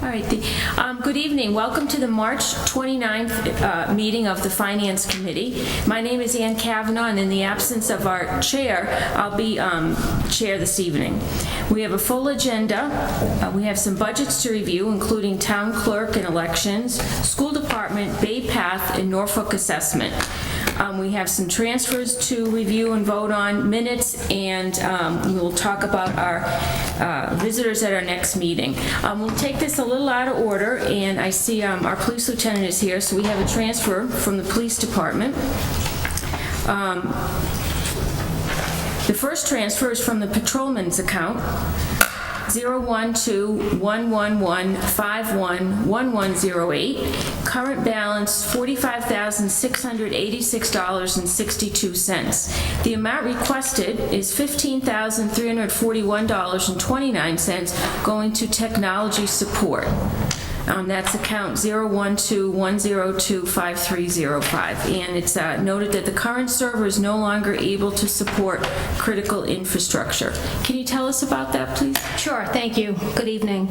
All right. Good evening. Welcome to the March 29th meeting of the Finance Committee. My name is Ann Kavanaugh, and in the absence of our chair, I'll be chair this evening. We have a full agenda. We have some budgets to review, including town clerk and elections, school department, Bay Path, and Norfolk assessment. We have some transfers to review and vote on, minutes, and we'll talk about our visitors at our next meeting. We'll take this a little out of order, and I see our police lieutenant is here, so we have a transfer from the police department. The first transfer is from the patrolman's account, 012-111-51-1108. Current balance $45,686.62. The amount requested is $15,341.29 going to technology support. That's account 012-102-5305. And it's noted that the current server is no longer able to support critical infrastructure. Can you tell us about that, please? Sure, thank you. Good evening.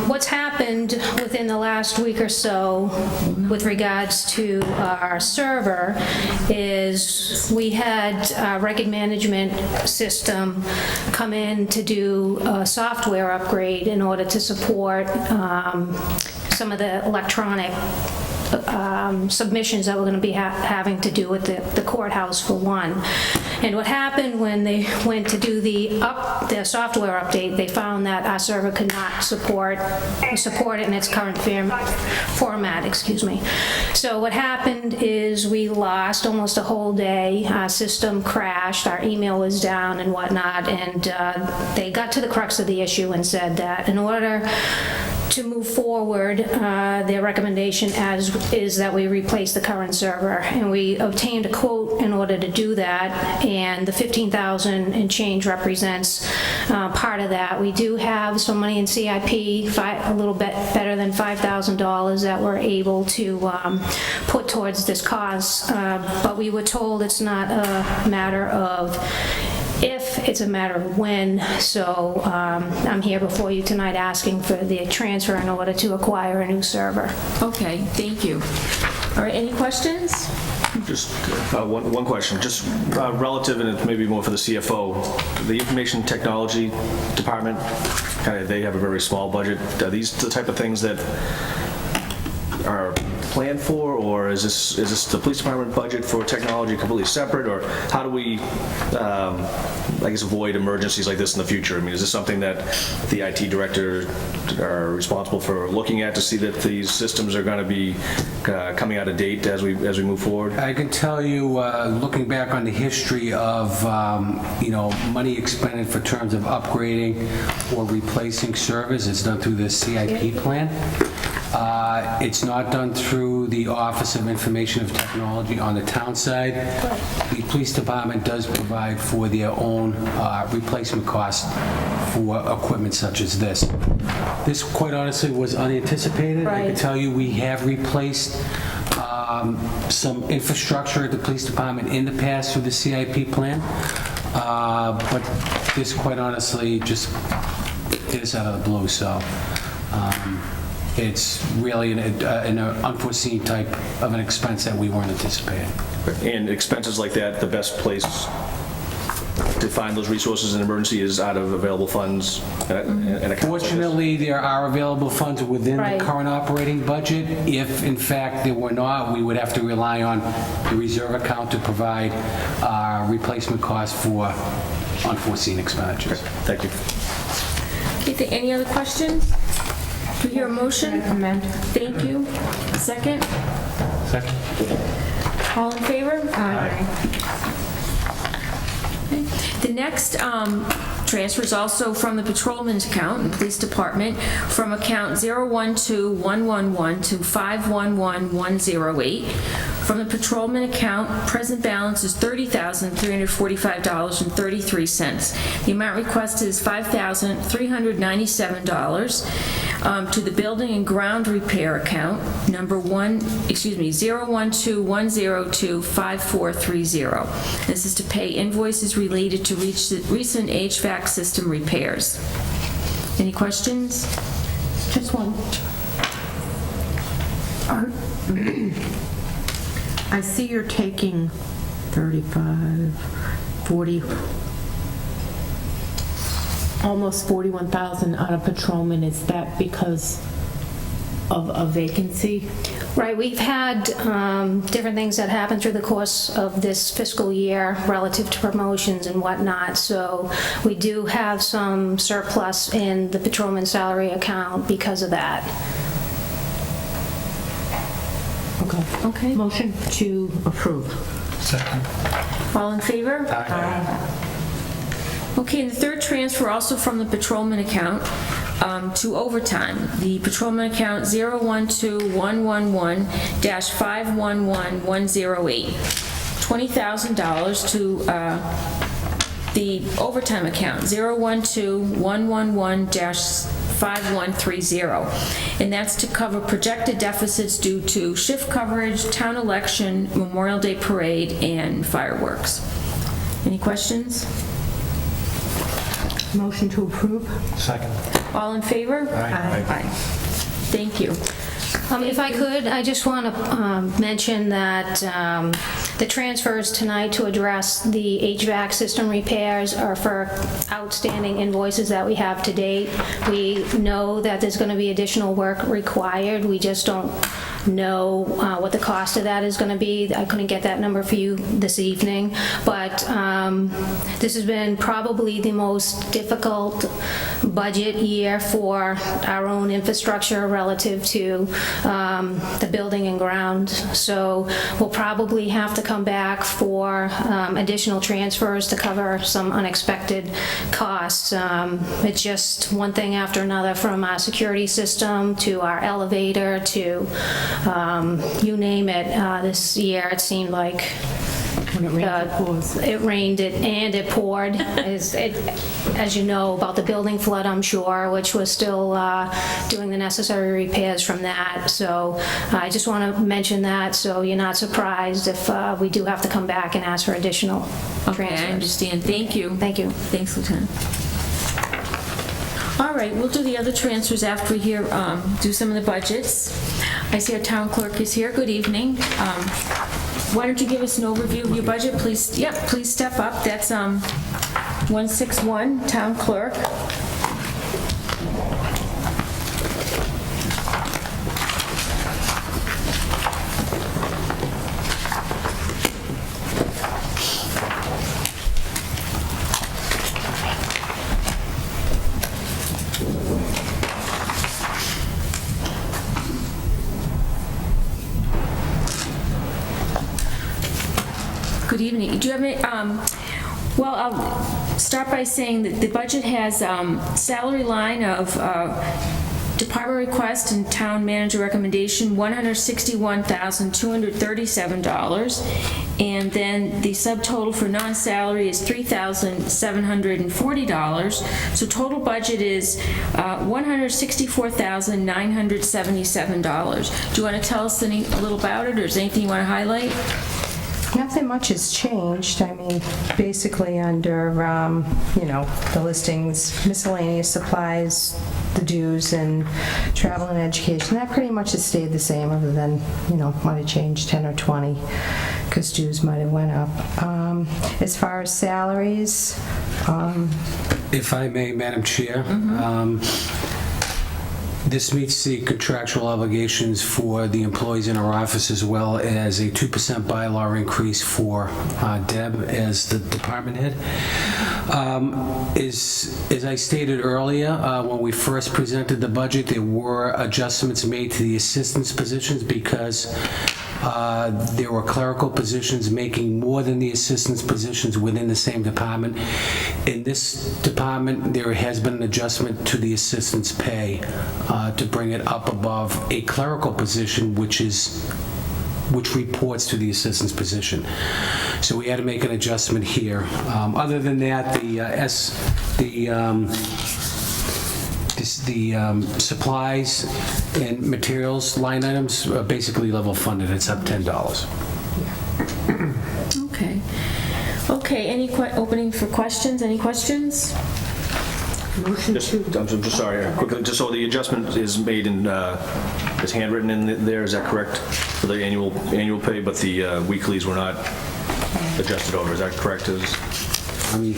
What's happened within the last week or so with regards to our server is we had a record management system come in to do a software upgrade in order to support some of the electronic submissions that we're going to be having to do with the courthouse for one. And what happened when they went to do the software update, they found that our server could not support it in its current format. Excuse me. So what happened is we lost almost a whole day. Our system crashed, our email was down and whatnot, and they got to the crux of the issue and said that in order to move forward, their recommendation is that we replace the current server, and we obtained a quote in order to do that, and the $15,000 and change represents part of that. We do have some money in CIP, a little bit better than $5,000 that we're able to put towards this cause, but we were told it's not a matter of if, it's a matter of when. So I'm here before you tonight asking for the transfer in order to acquire a new server. Okay, thank you. All right, any questions? Just one question, just relative, and it may be more for the CFO. The Information Technology Department, they have a very small budget. Are these the type of things that are planned for, or is this the police department budget for technology completely separate, or how do we, I guess, avoid emergencies like this in the future? I mean, is this something that the IT director are responsible for looking at to see that these systems are going to be coming out of date as we move forward? I can tell you, looking back on the history of money expended for terms of upgrading or replacing servers, it's done through the CIP plan. It's not done through the Office of Information and Technology on the town side. The police department does provide for their own replacement costs for equipment such as this. This, quite honestly, was unanticipated. Right. I can tell you we have replaced some infrastructure at the police department in the past through the CIP plan, but this, quite honestly, just is out of the blue. So. It's really an unforeseen type of an expense that we weren't anticipating. And expenses like that, the best place to find those resources in emergency is out of available funds and accounts. Fortunately, there are available funds within the current operating budget. If, in fact, there were not, we would have to rely on the reserve account to provide replacement costs for unforeseen expenditures. Thank you. Okay, any other questions? Do we hear a motion? Thank you. Second? Second. All in favor? Aye. Okay. The next transfer is also from the patrolman's account in the police department, from account 012-111 to 511-108. From the patrolman account, present balance is $30,345.33. The amount requested is $5,397. To the building and ground repair account, number 012-102-5430. This is to pay invoices related to recent HVAC system repairs. Any questions? Just one. I see you're taking 35, 40, almost 41,000 out of patrolman. Is that because of a vacancy? Right, we've had different things that happen through the course of this fiscal year relative to promotions and whatnot, so we do have some surplus in the patrolman salary account because of that. Okay. Okay. Motion to approve. All in favor? Okay, and the third transfer also from the patrolman account to overtime. The patrolman account 012111-511108. $20,000 to the overtime account 012111-5130. And that's to cover projected deficits due to shift coverage, town election, Memorial Day parade, and fireworks. Any questions? Motion to approve. All in favor? Aye. Thank you. If I could, I just want to mention that the transfers tonight to address the HVAC system repairs are for outstanding invoices that we have to date. We know that there's going to be additional work required. We just don't know what the cost of that is going to be. I couldn't get that number for you this evening, but this has been probably the most difficult budget year for our own infrastructure relative to the building and ground. So we'll probably have to come back for additional transfers to cover some unexpected costs. It's just one thing after another, from our security system to our elevator to you name it. This year it seemed like When it rains, it pours. it rained and it poured. As you know about the building flood, I'm sure, which was still doing the necessary repairs from that. So I just want to mention that so you're not surprised if we do have to come back and ask for additional Okay, transfers. I understand. Thank you. Thank you. Thanks, Lieutenant. All right, we'll do the other transfers after we hear, do some of the budgets. I see our town clerk is here. Good evening. Why don't you give us an overview of your budget, please? Yep, please step up. That's 161, town clerk. Good evening. Do you have any, well, I'll start by saying that the budget has salary line of department request and town manager recommendation, $161,237. And then the subtotal for non-salary is $3,740. So total budget is $164,977. Do you want to tell us a little about it, or is there anything you want to highlight? Nothing much has changed. I mean, basically under, the listings, miscellaneous supplies, the dues, and travel and education, that pretty much has stayed the same, other than, might have changed 10 or 20, because dues might have went up. As far as salaries, If I may, Madam Chair, this meets the contractual obligations for the employees in our office, as well as a 2% bylaw increase for Deb as the department head. As I stated earlier, when we first presented the budget, there were adjustments made to the assistance positions because there were clerical positions making more than the assistance positions within the same department. In this department, there has been an adjustment to the assistant's pay to bring it up above a clerical position, which reports to the assistant's position. So we had to make an adjustment here. Other than that, the supplies and materials line items are basically level funded. It's up $10. Okay. Okay, any opening for questions? Any questions? Motion Just, to, I'm just sorry, quickly, just so the adjustment is made in, is handwritten in there, is that correct? For the annual pay, but the weeklies were not adjusted over, is that correct? I mean,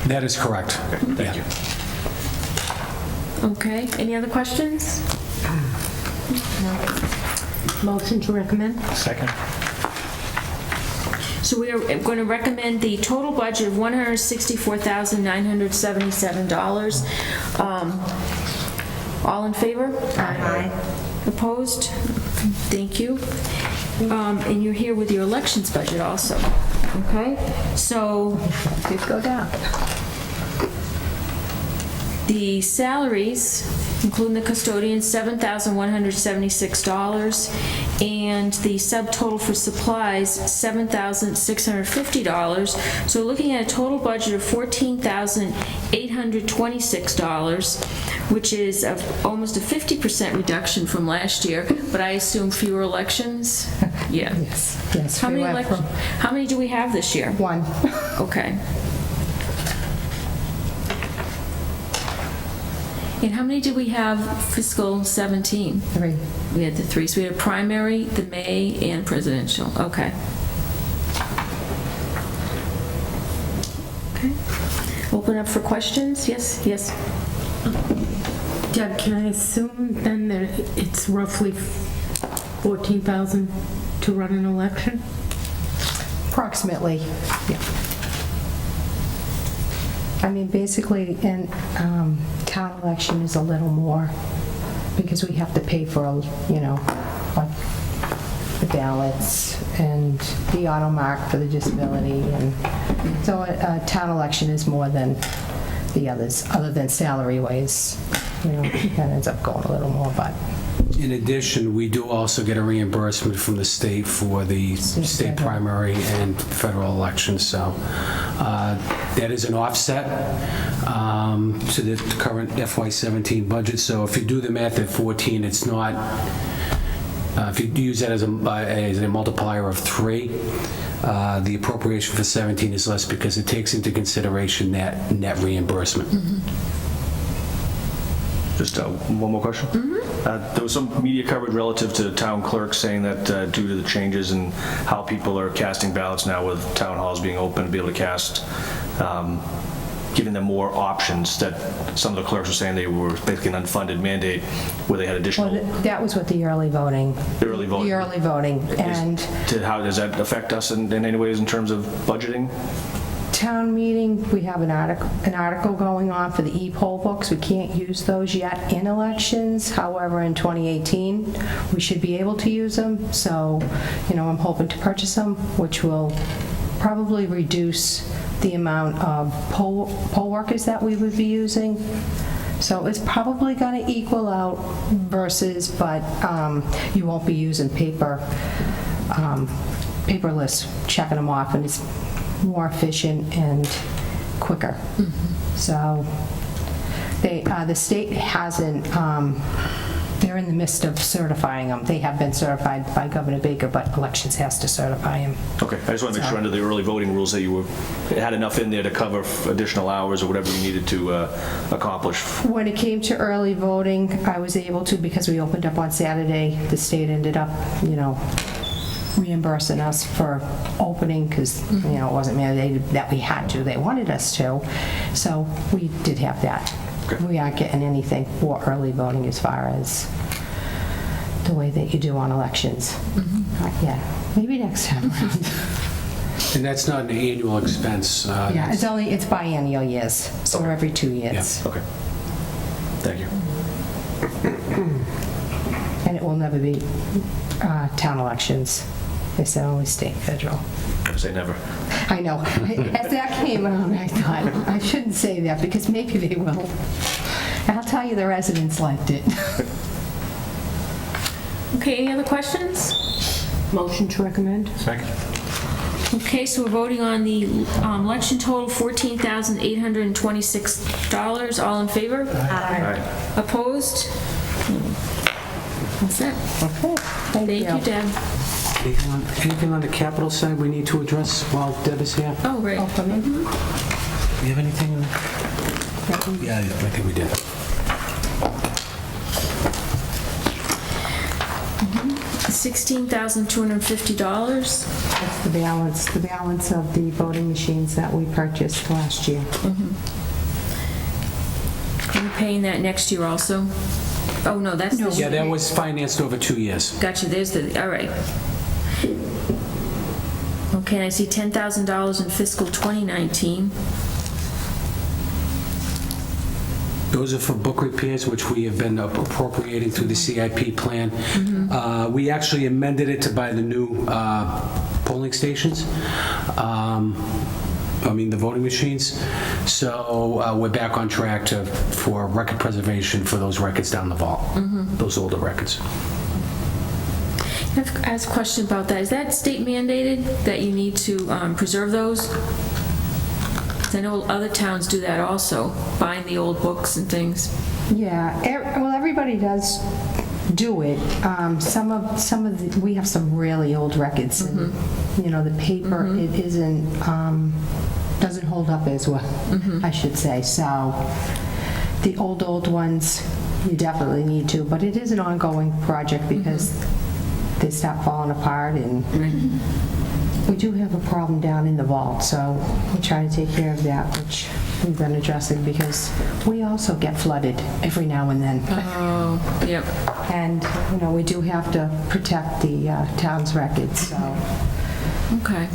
that is correct. Thank you. Okay, any other questions? motion to recommend? Second. So we are going to recommend the total budget of $164,977. All in favor? Aye. Opposed? Thank you. And you're here with your elections budget also, okay? So Did go down. the salaries, including the custodian, $7,176, and the subtotal for supplies, $7,650. So looking at a total budget of $14,826, which is almost a 50% reduction from last year, but I assume fewer elections? Yeah. Yes, yes. How we many went from elections? How many do we have this year? 1. Okay. And how many did we have fiscal 17? 3. We had the 3. So we had primary, the May, and presidential. Okay. Okay. Open up for questions? Yes, yes. Deb, can I assume then that it's roughly 14,000 to run an election? Approximately, yeah. I mean, basically, in town election is a little more because we have to pay for, like the ballots and the auto mark for the disability. And so a town election is more than the others, other than salary-wise. That ends up going a little more, but In addition, we do also get a reimbursement from the state for the state primary and federal elections, so that is an offset to the current FY17 budget. So if you do the math at 14, it's not, if you use that as a multiplier of 3, the appropriation for 17 is less because it takes into consideration that net reimbursement. Just one more question. There was some media coverage relative to town clerks saying that due to the changes in how people are casting ballots now with town halls being open to be able to cast, giving them more options, that some of the clerks were saying they were basically an unfunded mandate where they had additional... well, that was with the early voting. The early voting. The early voting, and... How does that affect us in any ways in terms of budgeting? Town meeting, we have an article going on for the e-poll books. We can't use those yet in elections. However, in 2018, we should be able to use them. So, I'm hoping to purchase them, which will probably reduce the amount of poll workers that we would be using. So it's probably going to equal out versus, but you won't be using paperless, checking them off, and it's more efficient and quicker. So the state hasn't, they're in the midst of certifying them. They have been certified by Governor Baker, but elections has to certify them. Okay, I just want to make sure under the early voting rules that you had enough in there to cover additional hours or whatever you needed to accomplish. When it came to early voting, I was able to, because we opened up on Saturday, the state ended up, reimbursing us for opening because, it wasn't mandated that we had to. They wanted us to. So we did have that. Okay. We aren't getting anything for early voting as far as the way that you do on elections. Not yet. Maybe next time around. And that's not an annual expense. Yeah, it's biennial years, so every 2 years. Okay. Thank you. And it will never be town elections. They said only state, federal. Never say never. I know. As that came out, I thought, I shouldn't say that because maybe they will. And I'll tell you, the residents liked it. Okay, any other questions? Motion to recommend? Second. Okay, so we're voting on the election total, $14,826. All in favor? Aye. Opposed? That's it. Okay, thank you. Thank you, Deb. Anything on the capital side we need to address while Deb is here? Oh, right. Do you have anything? Yeah, I think we did. $16,250. That's the balance of the voting machines that we purchased last year. Are you paying that next year also? Oh, no, that's this Yeah, year. that was financed over 2 years. Gotcha, there's the, all right. Okay, and I see $10,000 in fiscal 2019. Those are for book repairs, which we have been appropriating through the CIP plan. We actually amended it to buy the new polling stations. The voting machines. So we're back on track for record preservation for those records down the vault, those older records. I have to ask a question about that. Is that state mandated that you need to preserve those? 'Cause I know other towns do that also, buying the old books and things. Yeah, well, everybody does do it. We have some really old records, and, the paper, it isn't, doesn't hold up as well, I should say. So the old ones, you definitely need to, but it is an ongoing project because they start falling apart, and we do have a problem down in the vault, so we try to take care of that, which we've been addressing because we also get flooded every now and then. Oh, yep. And, we do have to protect the town's records, so. Okay.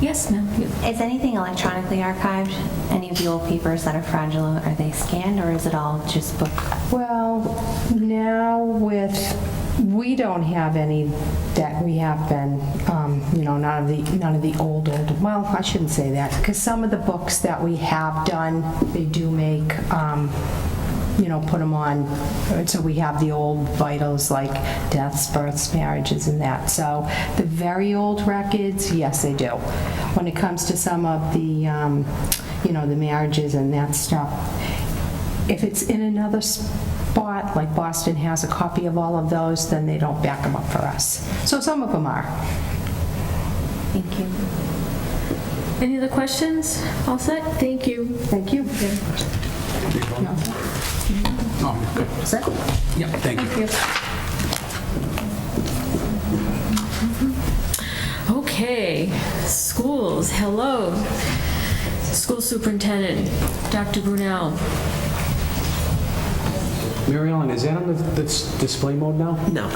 Yes, ma'am. Is anything electronically archived? Any of the old papers that are fragile, are they scanned or is it all just book? Well, now we don't have any that we have been, none of the old, well, I shouldn't say that, because some of the books that we have done, they do make, put them on, so we have the old vitals like deaths, births, marriages, and that. So the very old records, yes, they do. When it comes to some of the, the marriages and that stuff, if it's in another spot, like Boston has a copy of all of those, then they don't back them up for us. So some of them are. Thank you. Any other questions? All set? Thank you. Thank you. Oh, good. Is that? Yeah, thank you. Okay, schools, hello. School Superintendent, Dr. Brunel. Mary Ellen, is that on the display mode now? No.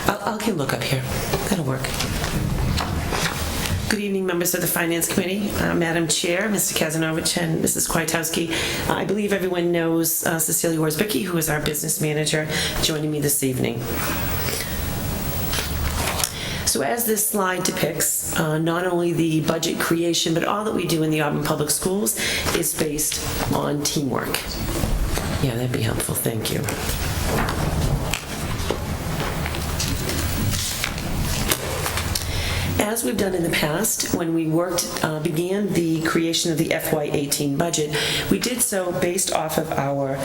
I can look up here. That'll work. Good evening, members of the Finance Committee, Madam Chair, Mr. Kazanovich, and Mrs. Kwiatkowski. I believe everyone knows Cecilia Worsbicky, who is our business manager, joining me this evening. So as this slide depicts, not only the budget creation, but all that we do in the Auburn Public Schools is based on teamwork. Yeah, that'd be helpful. Thank you. As we've done in the past, when we began the creation of the FY18 budget, we did so based off of our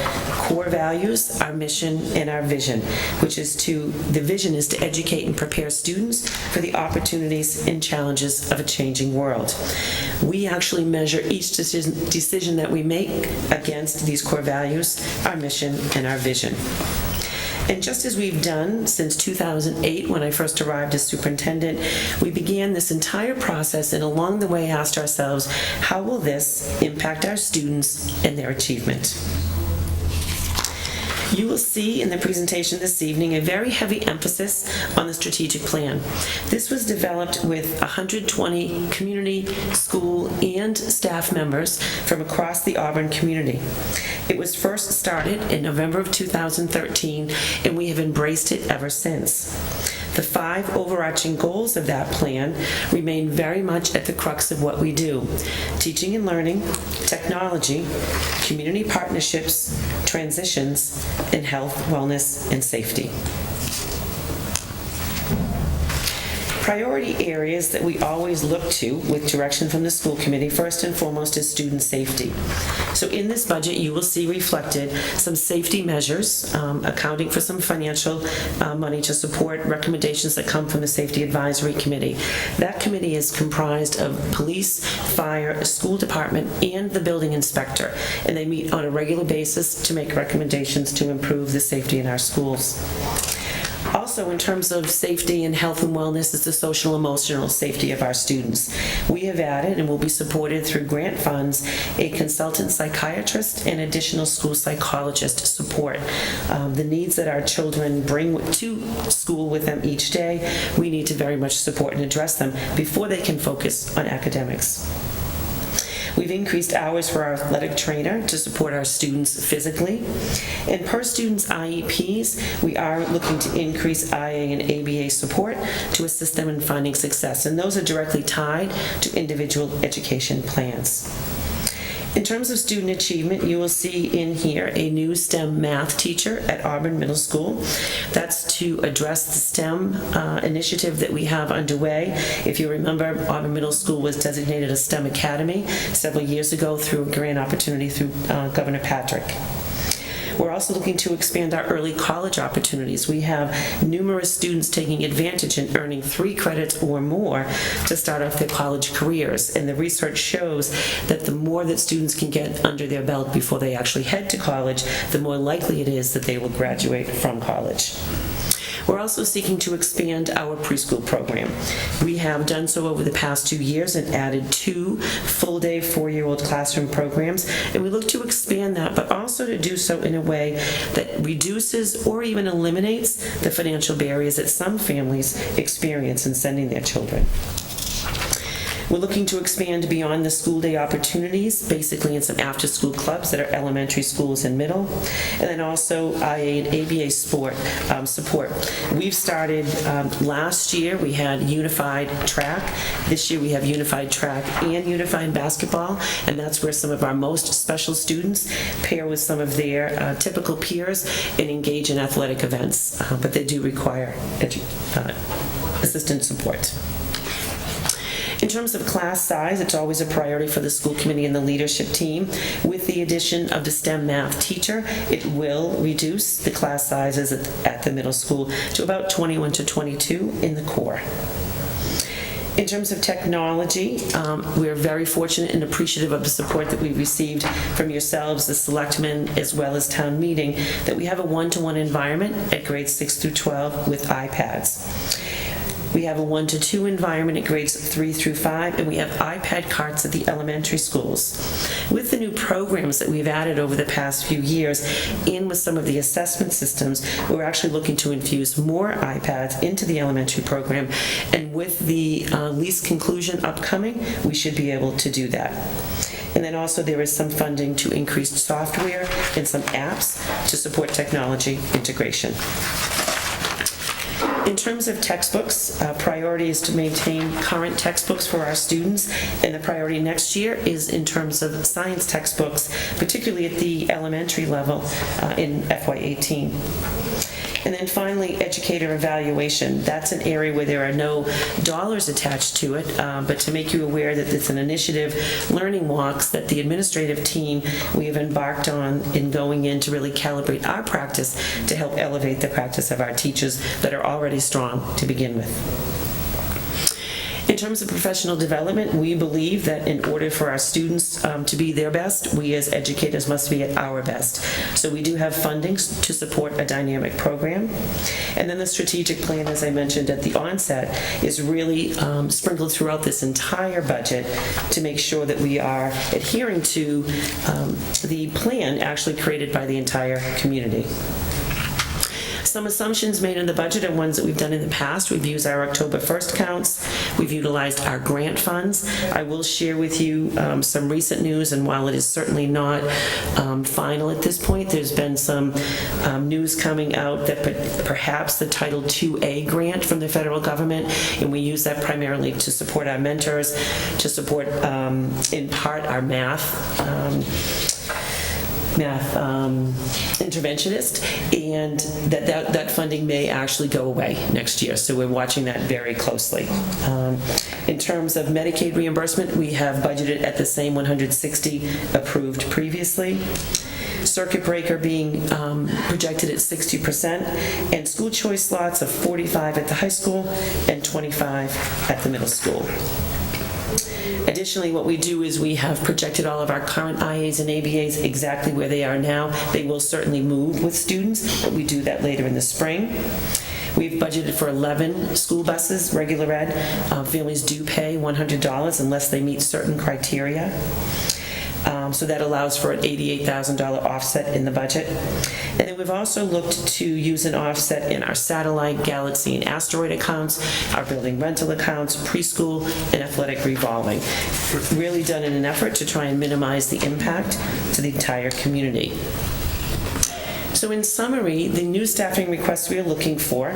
core values, our mission, and our vision, the vision is to educate and prepare students for the opportunities and challenges of a changing world. We actually measure each decision that we make against these core values, our mission, and our vision. And just as we've done since 2008, when I first arrived as superintendent, we began this entire process and along the way asked ourselves, how will this impact our students and their achievement? You will see in the presentation this evening a very heavy emphasis on the strategic plan. This was developed with 120 community, school, and staff members from across the Auburn community. It was first started in November of 2013, and we have embraced it ever since. The 5 overarching goals of that plan remain very much at the crux of what we do: teaching and learning, technology, community partnerships, transitions, and health, wellness, and safety. priority areas that we always look to with direction from the school committee, first and foremost, is student safety. So in this budget, you will see reflected some safety measures, accounting for some financial money to support recommendations that come from the Safety Advisory Committee. That committee is comprised of police, fire, school department, and the building inspector, and they meet on a regular basis to make recommendations to improve the safety in our schools. Also, in terms of safety and health and wellness, is the social emotional safety of our students. We have added and will be supported through grant funds a consultant psychiatrist and additional school psychologist support. The needs that our children bring to school with them each day, we need to very much support and address them before they can focus on academics. We've increased hours for our athletic trainer to support our students physically. And per students' IEPs, we are looking to increase IA and ABA support to assist them in finding success. And those are directly tied to individual education plans. In terms of student achievement, you will see in here a new STEM math teacher at Auburn Middle School. That's to address the STEM initiative that we have underway. If you remember, Auburn Middle School was designated a STEM academy several years ago through a grant opportunity through Governor Patrick. We're also looking to expand our early college opportunities. We have numerous students taking advantage and earning 3 credits or more to start off their college careers. And the research shows that the more that students can get under their belt before they actually head to college, the more likely it is that they will graduate from college. We're also seeking to expand our preschool program. We have done so over the past 2 years and added 2 full-day 4-year-old classroom programs, and we look to expand that, but also to do so in a way that reduces or even eliminates the financial barriers that some families experience in sending their children. We're looking to expand beyond the school day opportunities, basically in some after-school clubs that are elementary schools and middle, and then also IA and ABA support. We've started last year, we had unified track. This year we have unified track and unified basketball, and that's where some of our most special students pair with some of their typical peers and engage in athletic events, but they do require assistant support. In terms of class size, it's always a priority for the school committee and the leadership team. With the addition of the STEM math teacher, it will reduce the class sizes at the middle school to about 21 to 22 in the core. In terms of technology, we're very fortunate and appreciative of the support that we've received from yourselves, the selectmen, as well as town meeting, that we have a one-to-one environment at grades 6 through 12 with iPads. We have a 1-to-2 environment at grades 3 through 5, and we have iPad carts at the elementary schools. With the new programs that we've added over the past few years, and with some of the assessment systems, we're actually looking to infuse more iPads into the elementary program, and with the lease conclusion upcoming, we should be able to do that. And then also there is some funding to increase software and some apps to support technology integration. In terms of textbooks, priority is to maintain current textbooks for our students, and the priority next year is in terms of science textbooks, particularly at the elementary level in FY18. And then finally, educator evaluation. That's an area where there are no dollars attached to it, but to make you aware that it's an initiative, Learning Walks, that the administrative team we have embarked on in going in to really calibrate our practice to help elevate the practice of our teachers that are already strong to begin with. In terms of professional development, we believe that in order for our students to be their best, we as educators must be at our best. So we do have funding to support a dynamic program. And then the strategic plan, as I mentioned at the onset, is really sprinkled throughout this entire budget to make sure that we are adhering to the plan actually created by the entire community. Some assumptions made in the budget are ones that we've done in the past. We've used our October 1st counts. We've utilized our grant funds. I will share with you some recent news, and while it is certainly not final at this point, there's been some news coming out that perhaps the Title IIA grant from the federal government, and we use that primarily to support our mentors, to support in part our math math interventionist, and that funding may actually go away next year. So we're watching that very closely. In terms of Medicaid reimbursement, we have budgeted at the same 160 approved previously. Circuit breaker being projected at 60%, and school choice slots of 45 at the high school and 25 at the middle school. Additionally, what we do is we have projected all of our current IAs and ABAs exactly where they are now. They will certainly move with students, but we do that later in the spring. We've budgeted for 11 school buses, regular ed. Families do pay $100 unless they meet certain criteria. So that allows for an $88,000 offset in the budget. And then we've also looked to use an offset in our satellite, Galaxy, and asteroid accounts, our building rental accounts, preschool, and athletic revolving. Really done in an effort to try and minimize the impact to the entire community. So in summary, the new staffing requests we are looking for,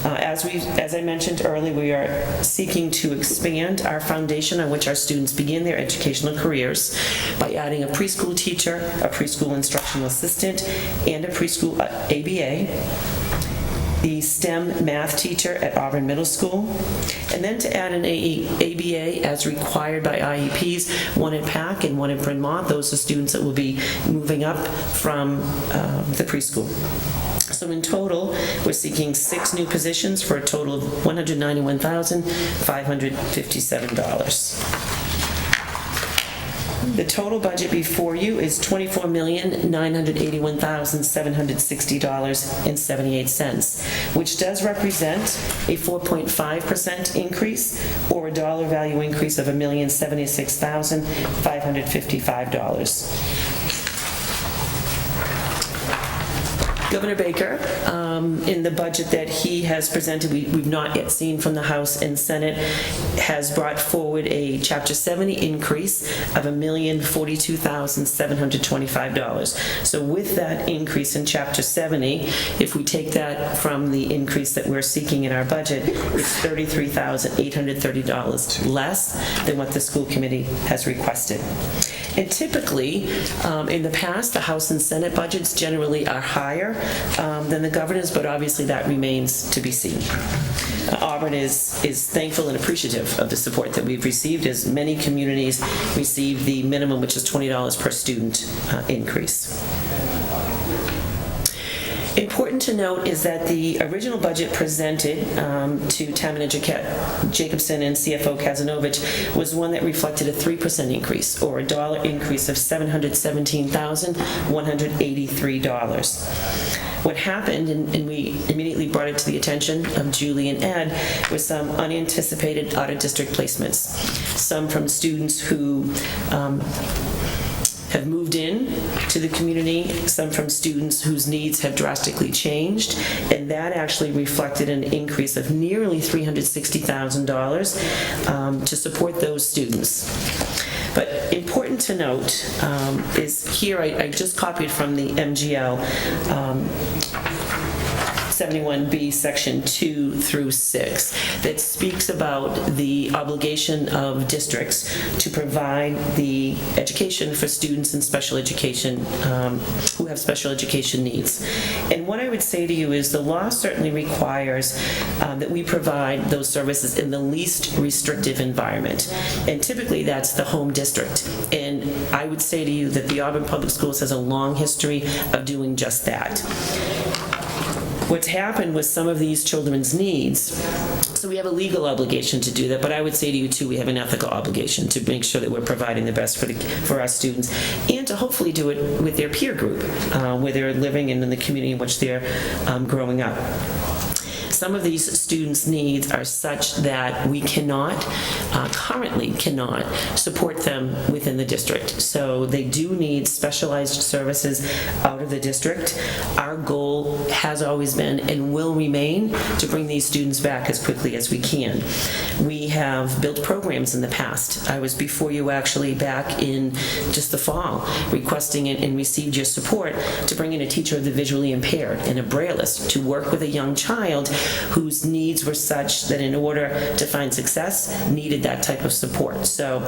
as I mentioned earlier, we are seeking to expand our foundation on which our students begin their educational careers by adding a preschool teacher, a preschool instructional assistant, and a preschool ABA, the STEM math teacher at Auburn Middle School, and then to add an ABA as required by IEPs, one at PAC and one at Bryn Mawr. Those are students that will be moving up from the preschool. So in total, we're seeking 6 new positions for a total of $191,557. The total budget before you is $24,981,760.78, which does represent a 4.5% increase or a dollar value increase of $1,076,555. Governor Baker, in the budget that he has presented, we've not yet seen from the House and Senate, has brought forward a Chapter 70 increase of $1,042,725. So with that increase in Chapter 70, if we take that from the increase that we're seeking in our budget, it's $33,830 less than what the school committee has requested. And typically, in the past, the House and Senate budgets generally are higher than the governor's, but obviously that remains to be seen. Auburn is thankful and appreciative of the support that we've received, as many communities receive the minimum, which is $20 per student increase. Important to note is that the original budget presented to Town Manager Jacobson and CFO Kazanovich was one that reflected a 3% increase, or a dollar increase of $717,183. What happened, and we immediately brought it to the attention of Julie and Ed, was some unanticipated out-of-district placements. Some from students who have moved in to the community, some from students whose needs have drastically changed, and that actually reflected an increase of nearly $360,000 to support those students. But important to note is here, I just copied from the MGL 71B, Section 2 through 6, that speaks about the obligation of districts to provide the education for students in special education who have special education needs. And what I would say to you is the law certainly requires that we provide those services in the least restrictive environment. And typically that's the home district. And I would say to you that the Auburn Public Schools has a long history of doing just that. What's happened with some of these children's needs, so we have a legal obligation to do that, but I would say to you too, we have an ethical obligation to make sure that we're providing the best for our students, and to hopefully do it with their peer group, where they're living and in the community in which they're growing up. Some of these students' needs are such that we currently cannot support them within the district. So they do need specialized services out of the district. Our goal has always been and will remain to bring these students back as quickly as we can. We have built programs in the past. I was before you actually back in just the fall requesting it and received your support to bring in a teacher of the visually impaired and a brailleist to work with a young child whose needs were such that in order to find success, needed that type of support. So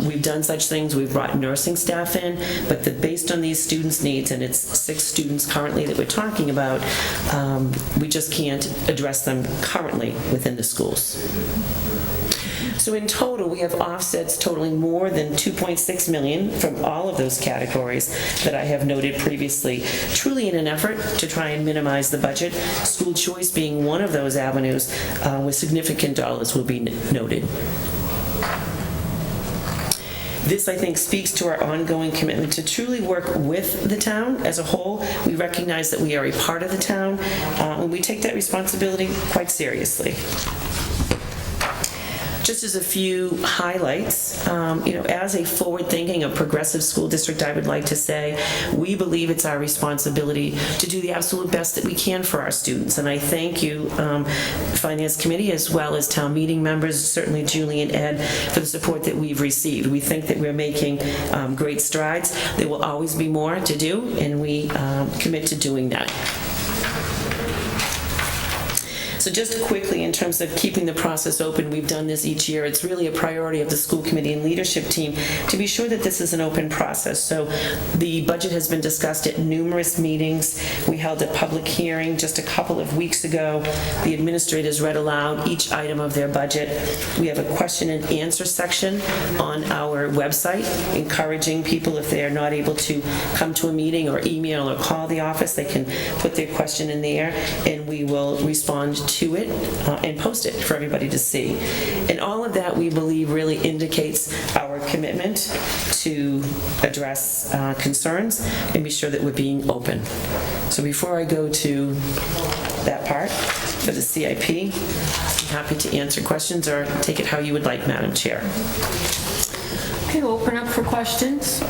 we've done such things. We've brought nursing staff in, but based on these students' needs, and it's 6 students currently that we're talking about, we just can't address them currently within the schools. So in total, we have offsets totaling more than $2.6 million from all of those categories that I have noted previously, truly in an effort to try and minimize the budget, school choice being one of those avenues with significant dollars will be noted. This, I think, speaks to our ongoing commitment to truly work with the town as a whole. We recognize that we are a part of the town, and we take that responsibility quite seriously. Just as a few highlights, as a forward-thinking, a progressive school district, I would like to say we believe it's our responsibility to do the absolute best that we can for our students. And I thank you, Finance Committee, as well as town meeting members, certainly Julie and Ed, for the support that we've received. We think that we're making great strides. There will always be more to do, and we commit to doing that. So just quickly, in terms of keeping the process open, we've done this each year. It's really a priority of the school committee and leadership team to be sure that this is an open process. So the budget has been discussed at numerous meetings. We held a public hearing just a couple of weeks ago. The administrators read aloud each item of their budget. We have a question and answer section on our website, encouraging people, if they are not able to come to a meeting or email or call the office, they can put their question in there, and we will respond to it and post it for everybody to see. And all of that, we believe, really indicates our commitment to address concerns and be sure that we're being open. So before I go to that part for the CIP, I'm happy to answer questions or take it how you would like, Madam Chair. Okay, we'll open up for questions.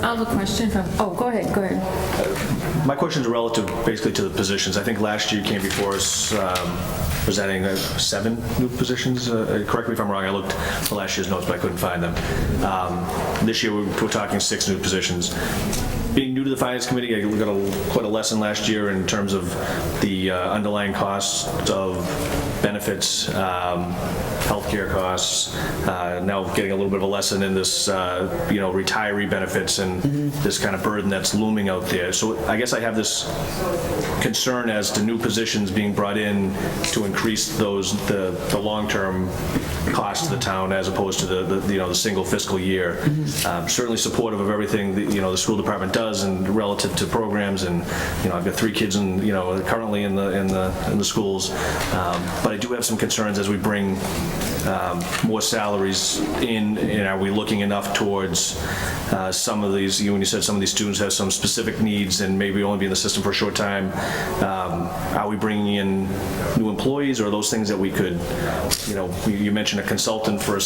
I'll have a question from, go ahead. My question is relative basically to the positions. I think last year you came before us presenting 7 new positions. Correct me if I'm wrong, I looked for last year's notes, but I couldn't find them. This year we're talking 6 new positions. Being new to the Finance Committee, I got quite a lesson last year in terms of the underlying costs of benefits, healthcare costs, now getting a little bit of a lesson in this, retiree benefits and this kind of burden that's looming out there. So I guess I have this concern as to new positions being brought in to increase the long-term cost to the town as opposed to the single fiscal year. Certainly supportive of everything the school department does and relative to programs, and I've got 3 kids currently in the schools, but I do have some concerns as we bring more salaries in, and are we looking enough towards some of these, when you said some of these students have some specific needs and maybe only be in the system for a short time, are we bringing in new employees, or are those things that we could, you mentioned a consultant for a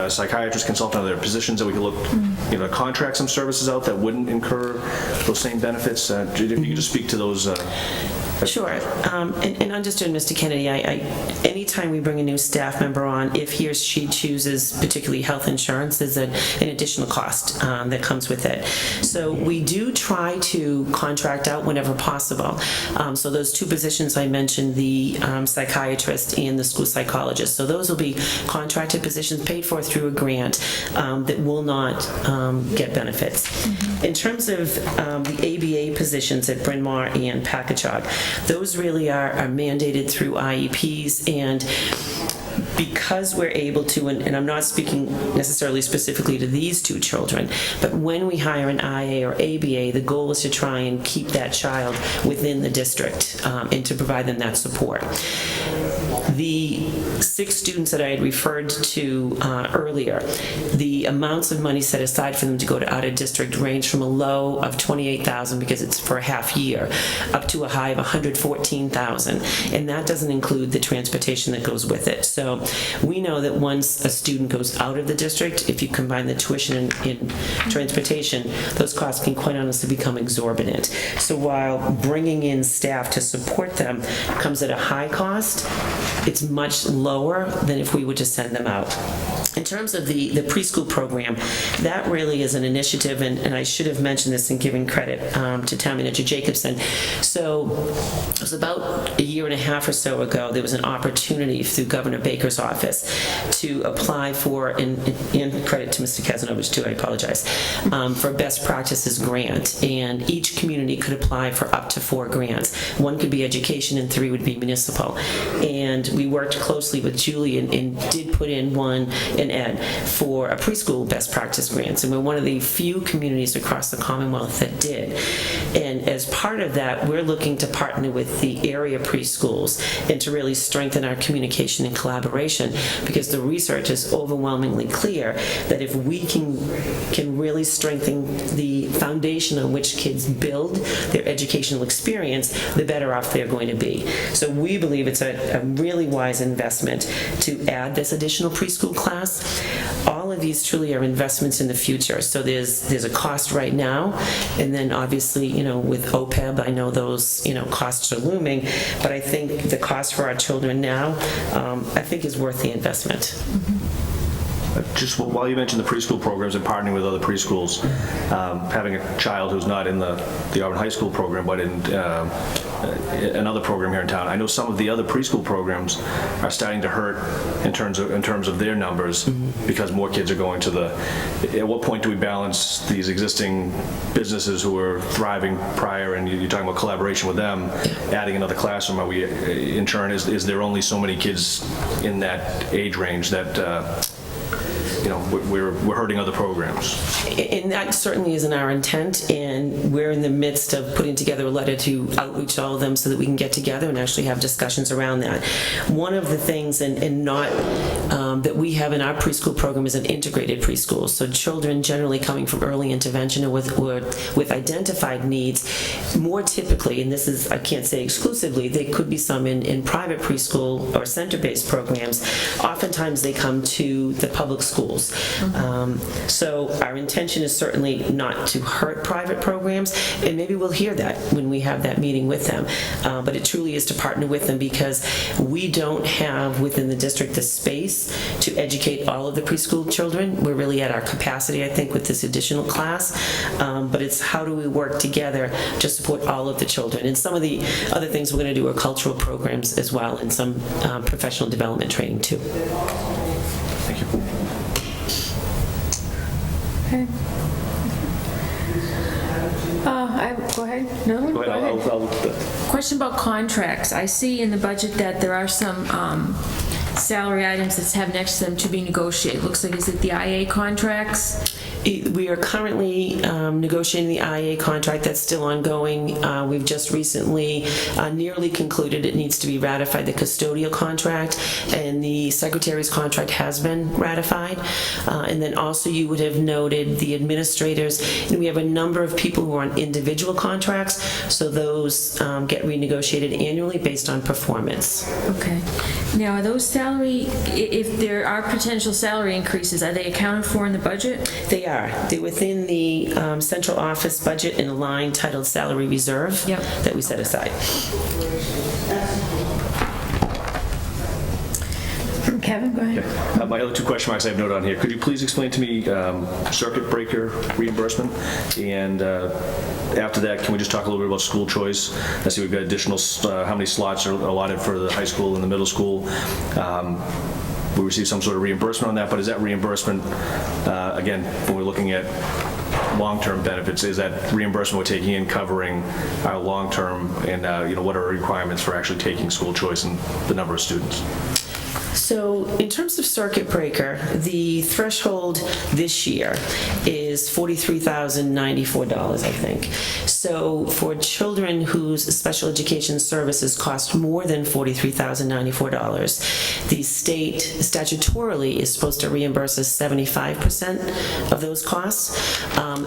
psychiatrist consultant, are there positions that we could look, to contract some services out that wouldn't incur those same benefits? If you could just speak to those. Sure. And understood, Mr. Kennedy, anytime we bring a new staff member on, if he or she chooses particularly health insurance, there's an additional cost that comes with it. So we do try to contract out whenever possible. So those 2 positions I mentioned, the psychiatrist and the school psychologist, so those will be contracted positions paid for through a grant that will not get benefits. In terms of the ABA positions at Bryn Mawr and Packagug, those really are mandated through IEPs, and because we're able to, and I'm not speaking necessarily specifically to these 2 children, but when we hire an IA or ABA, the goal is to try and keep that child within the district and to provide them that support. The 6 students that I had referred to earlier, the amounts of money set aside for them to go to out of district range from a low of $28,000 because it's for a half year, up to a high of $114,000, and that doesn't include the transportation that goes with it. So we know that once a student goes out of the district, if you combine the tuition and transportation, those costs can quite honestly become exorbitant. So while bringing in staff to support them comes at a high cost, it's much lower than if we were to send them out. In terms of the preschool program, that really is an initiative, and I should have mentioned this in giving credit to Town Manager Jacobson. So it was about a year and a half or so ago, there was an opportunity through Governor Baker's office to apply for, and credit to Mr. Kazanovich too, I apologize, for a best practices grant. And each community could apply for up to 4 grants. 1 could be education and 3 would be municipal. And we worked closely with Julie and did put in one in Ed for a preschool best practice grants, and we're one of the few communities across the Commonwealth that did. And as part of that, we're looking to partner with the area preschools and to really strengthen our communication and collaboration, because the research is overwhelmingly clear that if we can really strengthen the foundation on which kids build their educational experience, the better off they're going to be. So we believe it's a really wise investment to add this additional preschool class. All of these truly are investments in the future. So there's a cost right now, and then obviously, with OPEB, I know those, costs are looming, but I think the cost for our children now, I think is worth the investment. Just while you mentioned the preschool programs and partnering with other preschools, having a child who's not in the Auburn High School program, but in another program here in town, I know some of the other preschool programs are starting to hurt in terms of their numbers, because more kids are going to the. At what point do we balance these existing businesses who were thriving prior, and you're talking about collaboration with them, adding another classroom? Are we, in turn, is there only so many kids in that age range that we're hurting other programs? And that certainly isn't our intent, and we're in the midst of putting together a letter to outreach all of them so that we can get together and actually have discussions around that. One of the things, and not that we have in our preschool program, is an integrated preschool. So children generally coming from early intervention or with identified needs, more typically, and this is, I can't say exclusively, they could be some in private preschool or center-based programs. Oftentimes they come to the public schools. So our intention is certainly not to hurt private programs, and maybe we'll hear that when we have that meeting with them. But it truly is to partner with them, because we don't have within the district the space to educate all of the preschool children. We're really at our capacity, I think, with this additional class. But it's how do we work together to support all of the children. And some of the other things we're going to do are cultural programs as well, and some professional development training too. Thank you. Okay. Go ahead. No? Go ahead. Question about contracts. I see in the budget that there are some salary items that have next to them to be negotiated. Looks like, is it the IA contracts? We are currently negotiating the IA contract. That's still ongoing. We've just recently nearly concluded. It needs to be ratified, the custodial contract, and the secretary's contract has been ratified. And then also you would have noted the administrators, and we have a number of people who are on individual contracts, so those get renegotiated annually based on performance. Okay. Now, are those salary, if there are potential salary increases, are they accounted for in the budget? They are. They're within the central office budget in a line titled Salary Reserve that we set aside. Kevin, go ahead. My other 2 question marks I have noted on here. Could you please explain to me circuit breaker reimbursement? And after that, can we just talk a little bit about school choice? I see we've got additional, how many slots are allotted for the high school and the middle school. We receive some sort of reimbursement on that, but is that reimbursement, again, when we're looking at long-term benefits, is that reimbursement we're taking in covering our long-term, and what are our requirements for actually taking school choice and the number of students? So in terms of circuit breaker, the threshold this year is $43,094, I think. So for children whose special education services cost more than $43,094, the state statutorily is supposed to reimburse us 75% of those costs.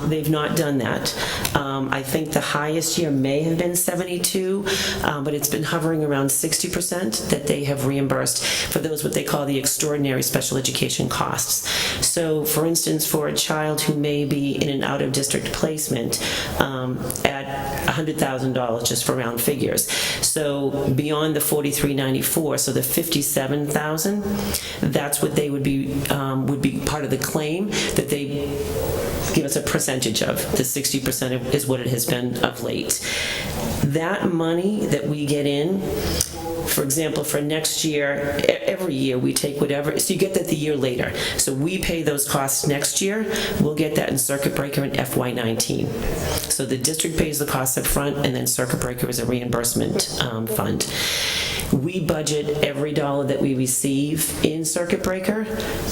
They've not done that. I think the highest year may have been 72, but it's been hovering around 60% that they have reimbursed for those what they call the extraordinary special education costs. So, for instance, for a child who may may be in an out-of-district placement at $100,000, just for round figures. So beyond the 4394, so the 57,000, that's what they would be part of the claim that they give us a percentage of. The 60% is what it has been of late. That money that we get in, for example, for next year, every year we take whatever, so you get that the year later. So we pay those costs next year, we'll get that in circuit breaker in FY19. So the district pays the costs up front, and then circuit breaker is a reimbursement fund. We budget every dollar that we receive in circuit breaker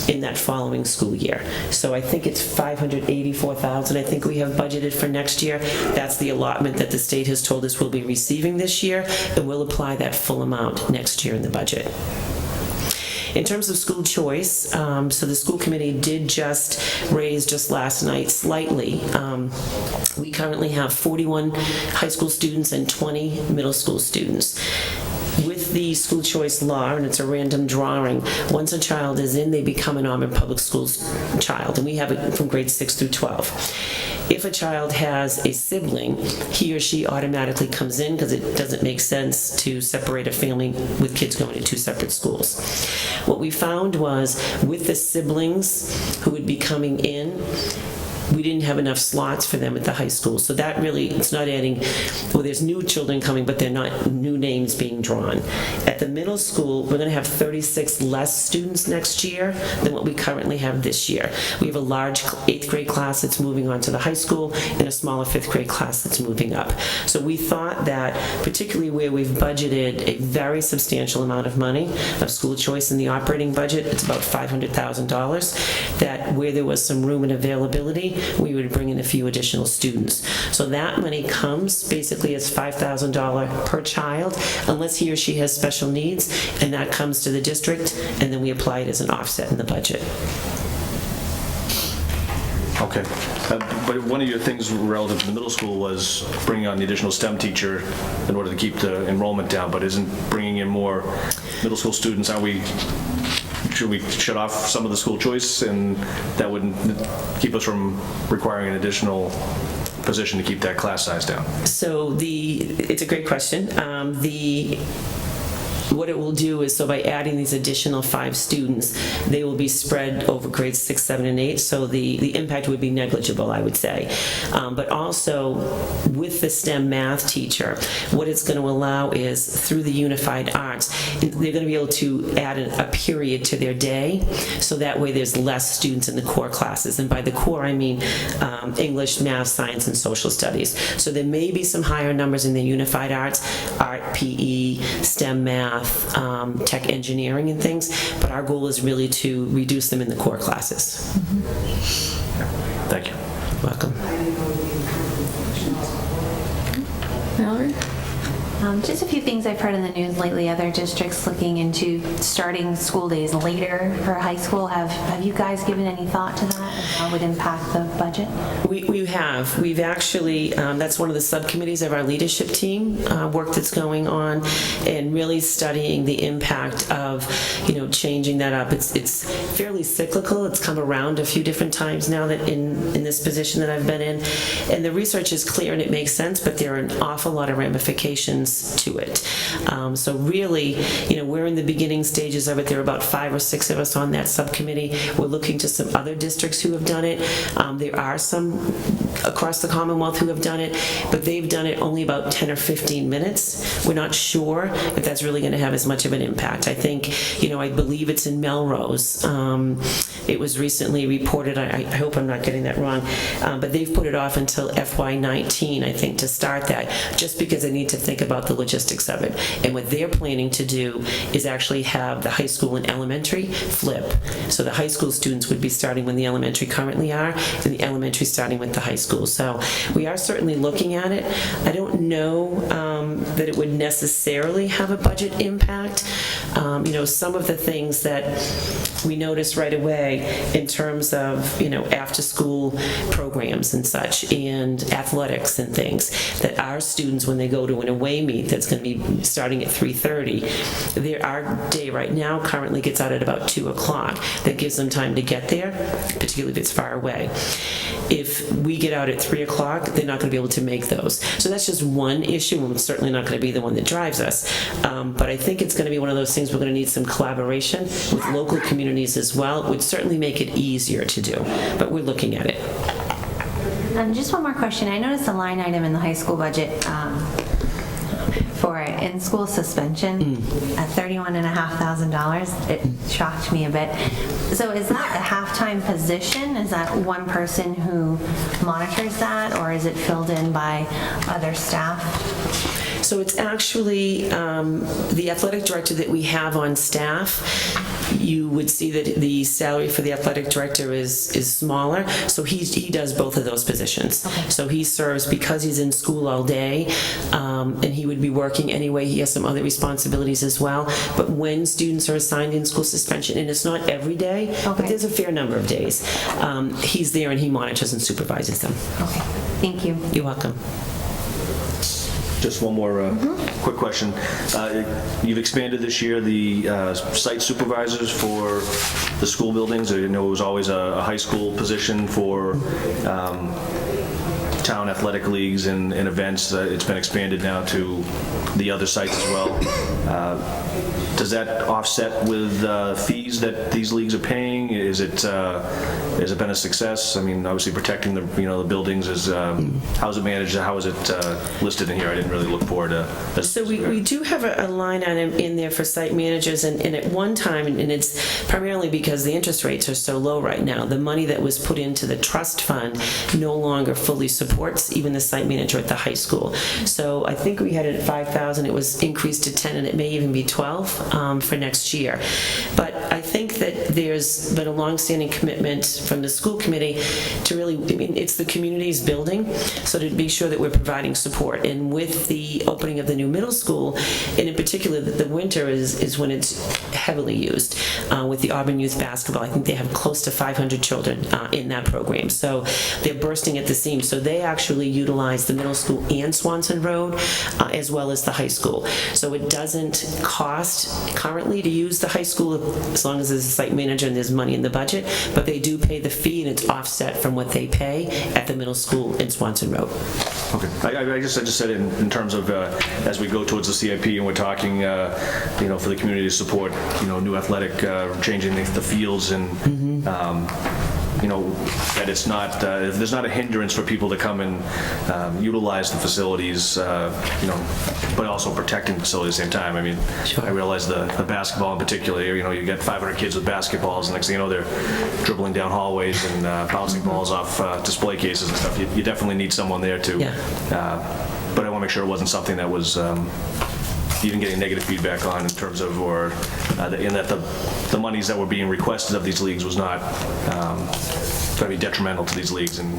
in that following school year. So I think it's $584,000 I think we have budgeted for next year. That's the allotment that the state has told us we'll be receiving this year, and we'll apply that full amount next year in the budget. In terms of school choice, so the school committee did just raise just last night slightly. We currently have 41 high school students and 20 middle school students. With the school choice law, and it's a random drawing, once a child is in, they become an Auburn Public Schools child, and we have it from grades 6 through 12. If a child has a sibling, he or she automatically comes in because it doesn't make sense to separate a family with kids going to two separate schools. What we found was with the siblings who would be coming in, we didn't have enough slots for them at the high school. So that really, it's not adding, well, there's new children coming, but they're not new names being drawn. At the middle school, we're going to have 36 less students next year than what we currently have this year. We have a large 8th grade class that's moving on to the high school and a smaller 5th grade class that's moving up. So we thought that, particularly where we've budgeted a very substantial amount of money of school choice in the operating budget, it's about $500,000, that where there was some room and availability, we would bring in a few additional students. So that money comes basically as $5,000 per child, unless he or she has special needs, and that comes to the district, and then we apply it as an offset in the budget. Okay. But one of your things relative to the middle school was bringing on the additional STEM teacher in order to keep the enrollment down, but isn't bringing in more middle school students, should we shut off some of the school choice, and that wouldn't keep us from requiring an additional position to keep that class size down? So it's a great question. What it will do is, so by adding these additional 5 students, they will be spread over grades 6, 7, and 8, so the impact would be negligible, I would say. But also, with the STEM math teacher, what it's going to allow is, through the Unified Arts, they're going to be able to add a period to their day, so that way there's less students in the core classes. And by the core, I mean English, math, science, and social studies. So there may be some higher numbers in the Unified Arts, art, PE, STEM math, tech engineering and things, but our goal is really to reduce them in the core classes. Thank you. Welcome. Mallory? Just a few things I've heard in the news lately. Other districts looking into starting school days later for high school. Have you guys given any thought to that and how it would impact the budget? We have. We've actually, that's one of the subcommittees of our leadership team, work that's going on, and really studying the impact of, changing that up. It's fairly cyclical. It's come around a few different times now that in this position that I've been in. And the research is clear and it makes sense, but there are an awful lot of ramifications to it. So really, we're in the beginning stages of it. There are about 5 or 6 of us on that subcommittee. We're looking to some other districts who have done it. There are some across the Commonwealth who have done it, but they've done it only about 10 or 15 minutes. We're not sure if that's really going to have as much of an impact. I think, I believe it's in Melrose. It was recently reported, I hope I'm not getting that wrong, but they've put it off until FY19, I think, to start that, just because they need to think about the logistics of it. And what they're planning to do is actually have the high school and elementary flip. So the high school students would be starting when the elementary currently are, and the elementary starting with the high school. So we are certainly looking at it. I don't know that it would necessarily have a budget impact. Some of the things that we noticed right away in terms of, after-school programs and such, and athletics and things, that our students, when they go to an away meet that's going to be starting at 3:30, our day right now currently gets out at about 2 o'clock. That gives them time to get there, particularly if it's far away. If we get out at 3 o'clock, they're not going to be able to make those. So that's just one issue, and it's certainly not going to be the one that drives us. But I think it's going to be one of those things we're going to need some collaboration with local communities as well. It would certainly make it easier to do, but we're looking at it. Just one more question. I noticed a line item in the high school budget for in-school suspension at $31,500. It shocked me a bit. So is that a half-time position? Is that one person who monitors that, or is it filled in by other staff? So it's actually the athletic director that we have on staff. You would see that the salary for the athletic director is smaller, so he does both of those positions. Okay. So he serves, because he's in school all day, and he would be working anyway, he has some other responsibilities as well. But when students are assigned in-school suspension, and it's not every day, but there's a fair number of days, he's there and he monitors and supervises them. Okay, thank you. You're welcome. Just one more quick question. You've expanded this year the site supervisors for the school buildings. I know it was always a high school position for town athletic leagues and events. It's been expanded now to the other sites as well. Does that offset with fees that these leagues are paying? Has it been a success? I mean, obviously protecting the buildings is how's it managed? How is it listed in here? I didn't really look forward to. So we do have a line item in there for site managers, and at one time, and it's primarily because the interest rates are so low right now, the money that was put into the trust fund no longer fully supports even the site manager at the high school. So I think we had it at 5,000. It was increased to 10, and it may even be 12 for next year. But I think that there's been a longstanding commitment from the school committee to really, it's the community's building, so to be sure that we're providing support. And with the opening of the new middle school, and in particular the winter is when it's heavily used with the Auburn Youth Basketball. I think they have close to 500 children in that program. So they're bursting at the seams. So they actually utilize the middle school and Swanson Road as well as the high school. So it doesn't cost currently to use the high school as long as there's a site manager and there's money in the budget, but they do pay the fee, and it's offset from what they pay at the middle school in Swanson Road. Okay. I just said it in terms of as we go towards the CIP and we're talking, for the community to support, new athletic, changing the fields and. That it's not, there's not a hindrance for people to come and utilize the facilities, but also protecting the facilities at the same time. I mean, sure. I realize the basketball in particular, you get 500 kids with basketballs, and next thing you know, they're dribbling down hallways and bouncing balls off display cases and stuff. You definitely need someone there to, but I want to make sure it wasn't something that was even getting negative feedback on in terms of, or in that the monies that were being requested of these leagues was not going to be detrimental to these leagues. And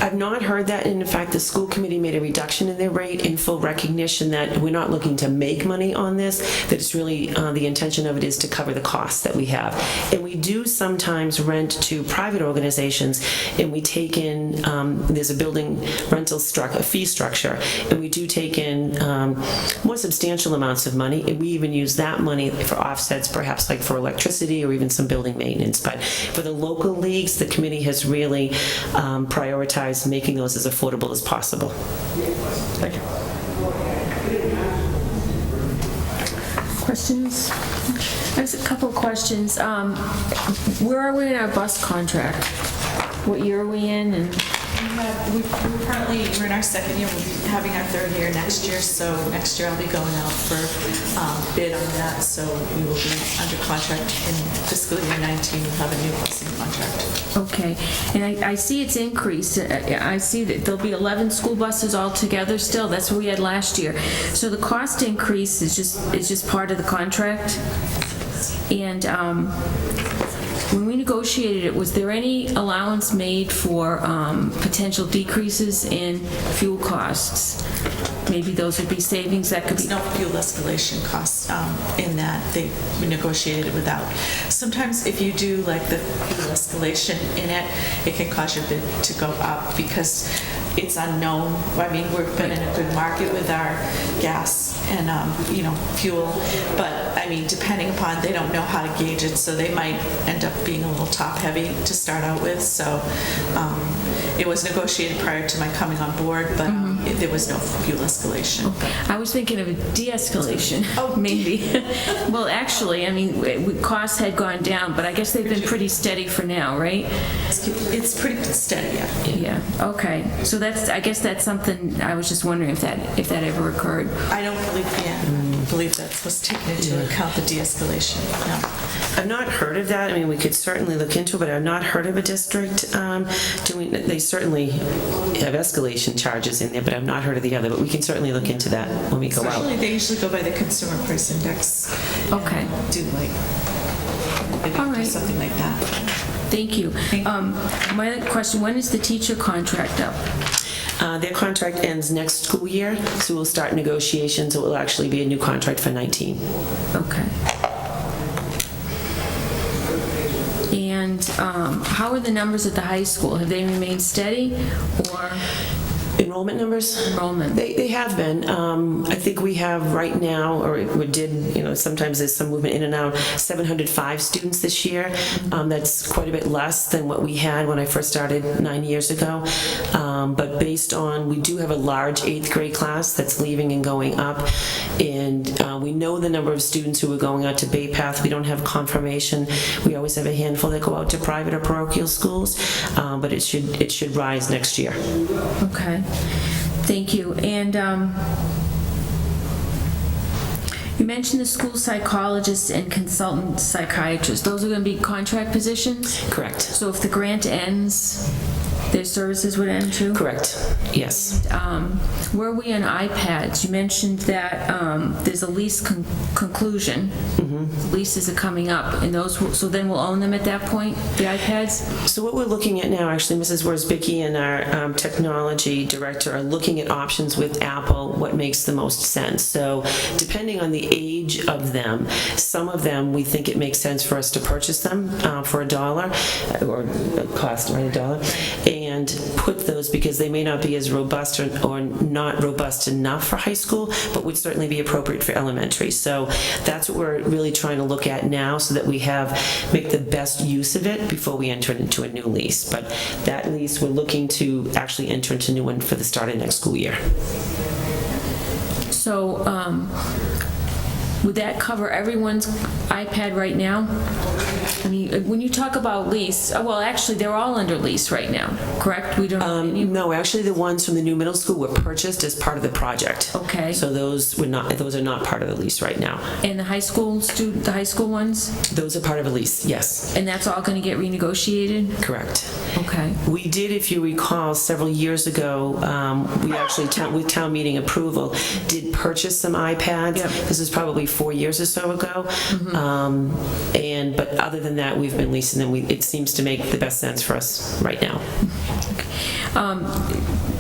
I've not heard that, and in fact the school committee made a reduction in their rate in full recognition that we're not looking to make money on this, that it's really the intention of it is to cover the costs that we have. And we do sometimes rent to private organizations, and we take in, there's a building rental a fee structure, and we do take in more substantial amounts of money, and we even use that money for offsets, perhaps like for electricity or even some building maintenance. But for the local leagues, the committee has really prioritized making those as affordable as possible. thank you. Questions? There's a couple of questions. Where are we in our bus contract? What year are we in? And We're in our second year. We'll be having our third year next year. So next year I'll be going out for bid on that. So we will be under contract in fiscal year 19. We'll have a new busing contract. okay, and I see it's increased. I see that there'll be 11 school buses altogether still. That's what we had last year. So the cost increase is just part of the contract. And when we negotiated it, was there any allowance made for potential decreases in fuel costs? maybe those would be savings that could be... There's no fuel escalation costs in that. They negotiated it without. Sometimes if you do like the fuel escalation in it, it can cause your bid to go up because it's unknown. I mean, we've been in a good market with our gas and, fuel. But, I mean, depending upon, they don't know how to gauge it, so they might end up being a little top-heavy to start out with. So it was negotiated prior to my coming on board, but there was no fuel escalation. I was thinking of a de-escalation, maybe. Well, actually, I mean, costs had gone down, but I guess they've been pretty steady for now, right? It's pretty steady, yeah. Yeah, okay. So I guess that's something, I was just wondering if that ever occurred. I don't believe that was taken into account, the de-escalation, no. I've not heard of that. I mean, we could certainly look into it, but I've not heard of a district doing, they certainly have escalation charges in there, but I've not heard of the other, but we can certainly look into that when we go out. Especially, they usually go by the consumer price index. Okay. Do like, All right. something like that. Thank you. My other question, when is the teacher contract up? Their contract ends next school year, so we'll start negotiations. It will actually be a new contract for 19. Okay. And how are the numbers at the high school? Have they remained steady or? Enrollment numbers? Enrollment. They have been. I think we have right now, or we did, sometimes there's some movement in and out, 705 students this year. That's quite a bit less than what we had when I first started 9 years ago. But based on, we do have a large 8th grade class that's leaving and going up. And we know the number of students who are going out to Bay Path. We don't have confirmation. We always have a handful that go out to private or parochial schools. But it should rise next year. Okay. Thank you. And you mentioned the school psychologists and consultant psychiatrists. Those are going to be contract positions? Correct. So if the grant ends, their services would end too? Correct. Yes. Where are we on iPads? You mentioned that there's a lease conclusion. Leases are coming up, and so then we'll own them at that point, the iPads? So what we're looking at now, actually, Mrs. Worsbicky and our technology director are looking at options with Apple, what makes the most sense. So depending on the age of them, some of them we think it makes sense for us to purchase them for $1 or cost right $1, and put those because they may not be as robust or not robust enough for high school, but would certainly be appropriate for elementary. So that's what we're really trying to look at now, so that we make the best use of it before we enter into a new lease. But that lease, we're looking to actually enter into a new one for the start of next school year. So would that cover everyone's iPad right now? I mean, when you talk about lease, well, actually, they're all under lease right now, correct? We don't have any? No, actually, the ones from the new middle school were purchased as part of the project. Okay. So those are not part of the lease right now. And the high school ones? Those are part of a lease, yes. And that's all going to get renegotiated? Correct. Okay. We did, if you recall, several years ago, we actually, with town meeting approval, did purchase some iPads. Yep. This is probably 4 years or so ago. But other than that, we've been leasing them. It seems to make the best sense for us right now.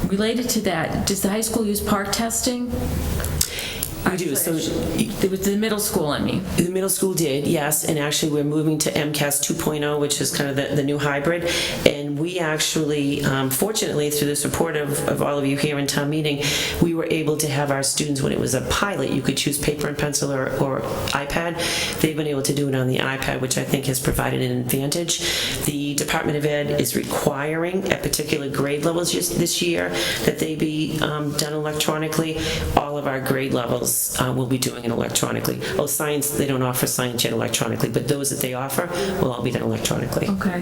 Related to that, does the high school use park testing? We do. So it was the middle school, I mean. The middle school did, yes, and actually we're moving to MCAS 2.0, which is kind of the new hybrid. And we actually, fortunately, through the support of all of you here in town meeting, we were able to have our students, when it was a pilot, you could choose paper and pencil or iPad. They've been able to do it on the iPad, which I think has provided an advantage. The Department of Ed is requiring at particular grade levels this year that they be done electronically. All of our grade levels will be doing it electronically. Oh, science, they don't offer science yet electronically, but those that they offer will all be done electronically. Okay.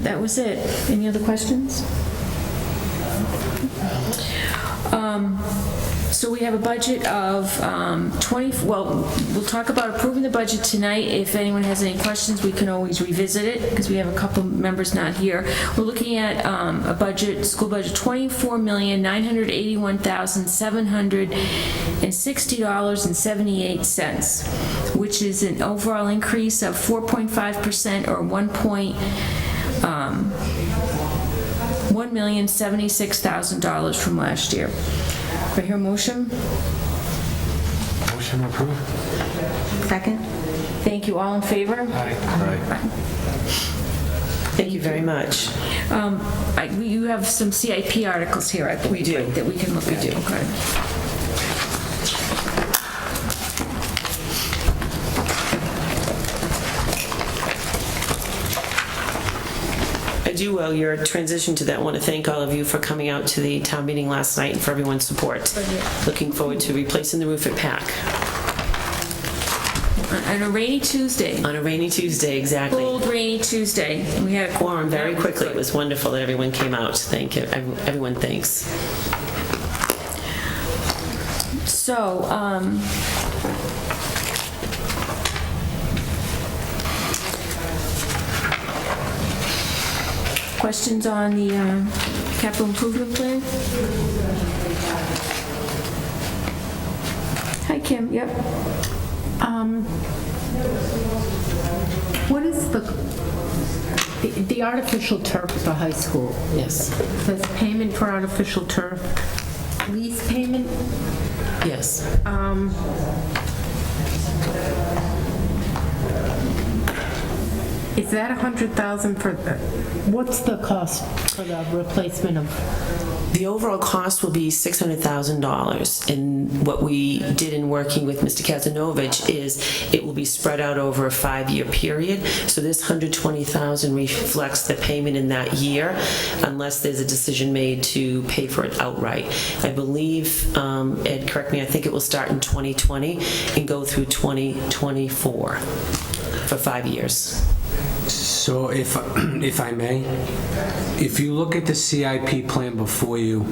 That was it. Any other questions? So we have a budget of we'll talk about approving the budget tonight. If anyone has any questions, we can always revisit it because we have a couple members not here. We're looking at a budget, school budget, $24,981,760.78, which is an overall increase of 4.5% or $1 $1,076,000 from last year. Do I hear a motion? Motion approved. Second? Thank you. All in favor? Thank you very much. You have some CIP articles here, I believe. We do. Right, that we can look at. do. Okay. I do, while you're transitioning to that, want to thank all of you for coming out to the town meeting last night and for everyone's support. Looking forward to replacing the roof at PAC. On a rainy Tuesday. On a rainy Tuesday, exactly. Cold, rainy Tuesday. We had a Quorum very quickly. It was wonderful that everyone came out. Thank you. Everyone, thanks. So, questions on the capital improvement plan? Hi, Kim. Yep. What is the artificial turf at the high school? Yes. Says payment for artificial turf, lease payment? Yes. Is that 100,000 for what's the cost for the replacement of? The overall cost will be $600,000. And what we did in working with Mr. Kazanovich is it will be spread out over a 5-year period. So this $120,000 reflects the payment in that year, unless there's a decision made to pay for it outright. I believe, Ed, correct me, I think it will start in 2020 and go through 2024 for 5 years. So if I may, if you look at the CIP plan before you,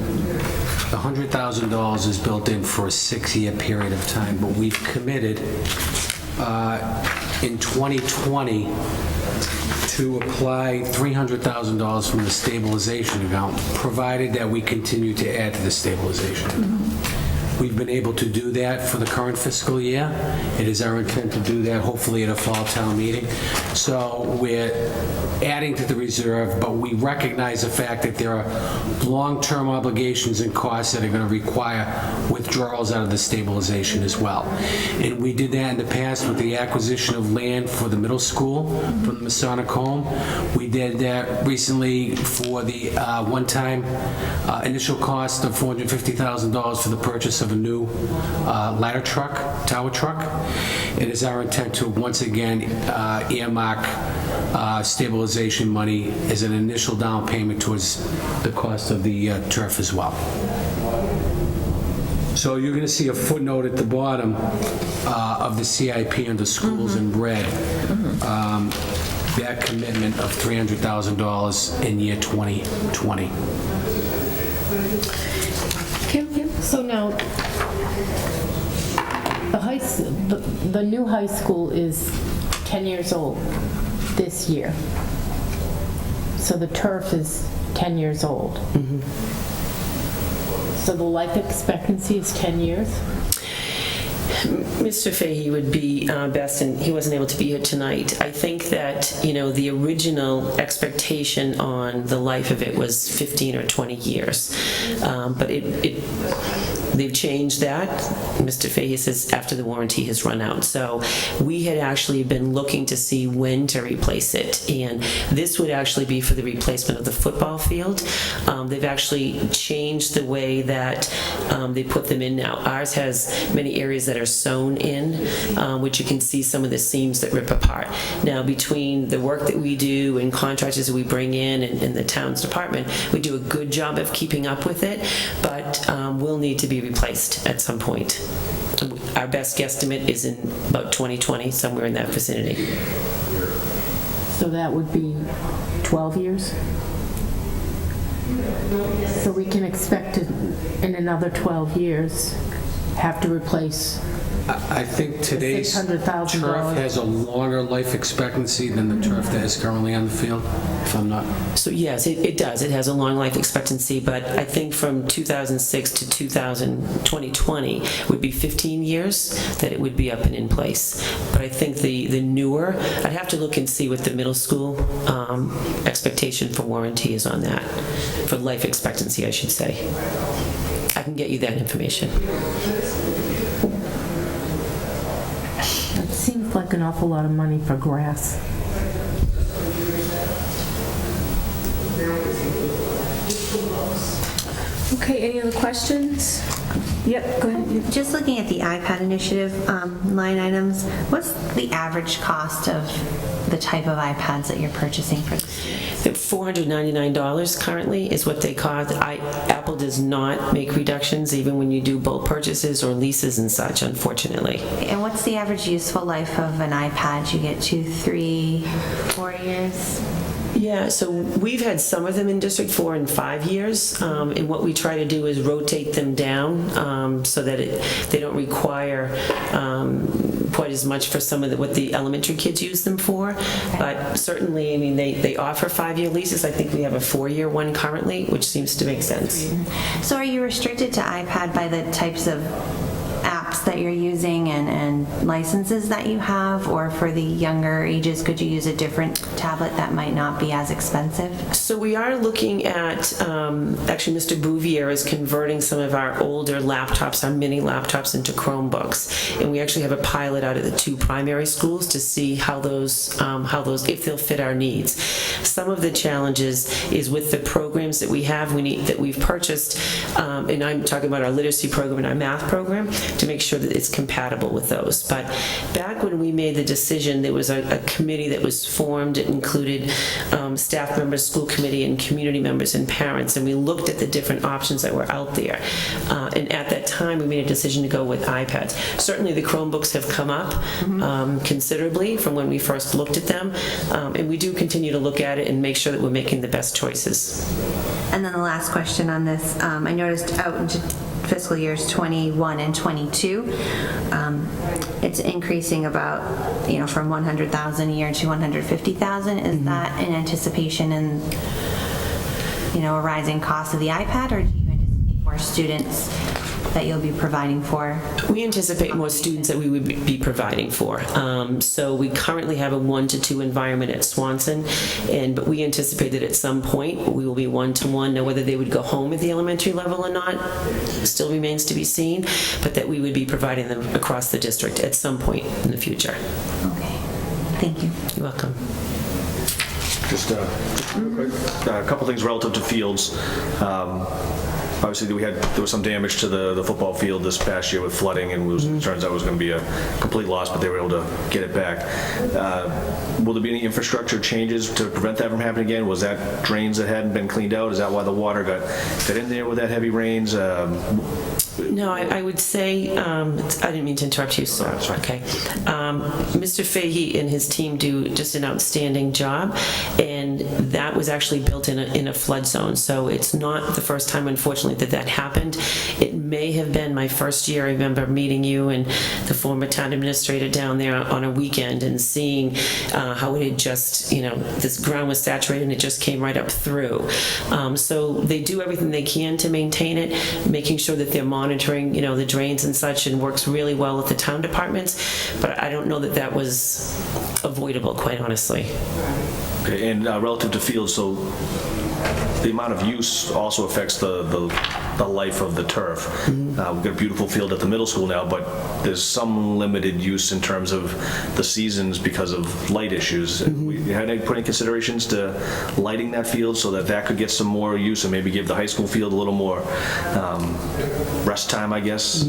the $100,000 is built in for a 6-year period of time, but we've committed in 2020 to apply $300,000 from the stabilization account, provided that we continue to add to the stabilization account. We've been able to do that for the current fiscal year. It is our intent to do that hopefully at a fall town meeting. So we're adding to the reserve, but we recognize the fact that there are long-term obligations and costs that are going to require withdrawals out of the stabilization as well. And we did that in the past with the acquisition of land for the middle school from the Masonic Home. We did that recently for the one-time initial cost of $450,000 for the purchase of a new ladder truck, tower truck. It is our intent to once again earmark stabilization money as an initial down payment towards the cost of the turf as well. So you're going to see a footnote at the bottom of the CIP under schools in red. That commitment of $300,000 in year 2020. So now, the new high school is 10 years old this year. So the turf is 10 years old. So the life expectancy is 10 years? Mr. Fahey would be best, and he wasn't able to be here tonight. I think that, the original expectation on the life of it was 15 or 20 years. But they've changed that. Mr. Fahey says after the warranty has run out. So we had actually been looking to see when to replace it. And this would actually be for the replacement of the football field. They've actually changed the way that they put them in now. Ours has many areas that are sewn in, which you can see some of the seams that rip apart. Now, between the work that we do and contractors that we bring in and the town's department, we do a good job of keeping up with it, but will need to be replaced at some point. Our best guesstimate is in about 2020, somewhere in that vicinity. So that would be 12 years? So we can expect to, in another 12 years, have to replace I think today's $600,000. turf has a longer life expectancy than the turf that is currently on the field, if I'm not. So yes, it does. It has a long life expectancy, but I think from 2006 to 2020 would be 15 years that it would be up and in place. But I think the newer, I'd have to look and see what the middle school expectation for warranty is on that, for life expectancy, I should say. I can get you that information. It seems like an awful lot of money for grass. Okay, any other questions? Yep, go ahead. Just looking at the iPad initiative line items, what's the average cost of the type of iPads that you're purchasing for this year? $499 currently is what they cost. Apple does not make reductions even when you do bulk purchases or leases and such, unfortunately. And what's the average useful life of an iPad? You get 2, 3, 4 years? Yeah, so we've had some of them in District 4 and 5 years, and what we try to do is rotate them down so that they don't require quite as much for some of what the elementary kids use them for. But certainly, I mean, they offer 5-year leases. I think we have a 4-year one currently, which seems to make sense. So are you restricted to iPad by the types of apps that you're using and licenses that you have, or for the younger ages, could you use a different tablet that might not be as expensive? So we are looking at, actually Mr. Bouvier is converting some of our older laptops, our mini laptops, into Chromebooks. And we actually have a pilot out at the 2 primary schools to see how those, if they'll fit our needs. Some of the challenges is with the programs that we have, that we've purchased, and I'm talking about our literacy program and our math program, to make sure that it's compatible with those. But back when we made the decision, there was a committee that was formed. It included staff members, school committee, and community members and parents, and we looked at the different options that were out there. And at that time, we made a decision to go with iPads. Certainly the Chromebooks have come up considerably from when we first looked at them, and we do continue to look at it and make sure that we're making the best choices. And then the last question on this, I noticed out into fiscal years 21 and 22, it's increasing about, from 100,000 a year to 150,000. Is that in anticipation and, a rising cost of the iPad, or do you anticipate more students that you'll be providing for? We anticipate more students that we would be providing for. So we currently have a 1-to-2 environment at Swanson, but we anticipate that at some point we will be 1-to-1. Now, whether they would go home at the elementary level or not still remains to be seen, but that we would be providing them across the district at some point in the future. Okay, thank you. You're welcome. Just a couple things relative to fields. Obviously, there was some damage to the football field this past year with flooding, and it turns out it was going to be a complete loss, but they were able to get it back. Will there be any infrastructure changes to prevent that from happening again? Was that drains that hadn't been cleaned out? Is that why the water got in there with that heavy rains? No, I would say, I didn't mean to interrupt you, so, okay. Mr. Fahey and his team do just an outstanding job, and that was actually built in a flood zone, so it's not the first time, unfortunately, that happened. It may have been my first year. I remember meeting you and the former town administrator down there on a weekend and seeing how it had just, this ground was saturated and it just came right up through. So they do everything they can to maintain it, making sure that they're monitoring, the drains and such, and works really well with the town departments. But I don't know that was avoidable, quite honestly. Okay, and relative to fields, so the amount of use also affects the life of the turf. We've got a beautiful field at the middle school now, but there's some limited use in terms of the seasons because of light issues. We had any put in considerations to lighting that field so that could get some more use and maybe give the high school field a little more rest time, I guess?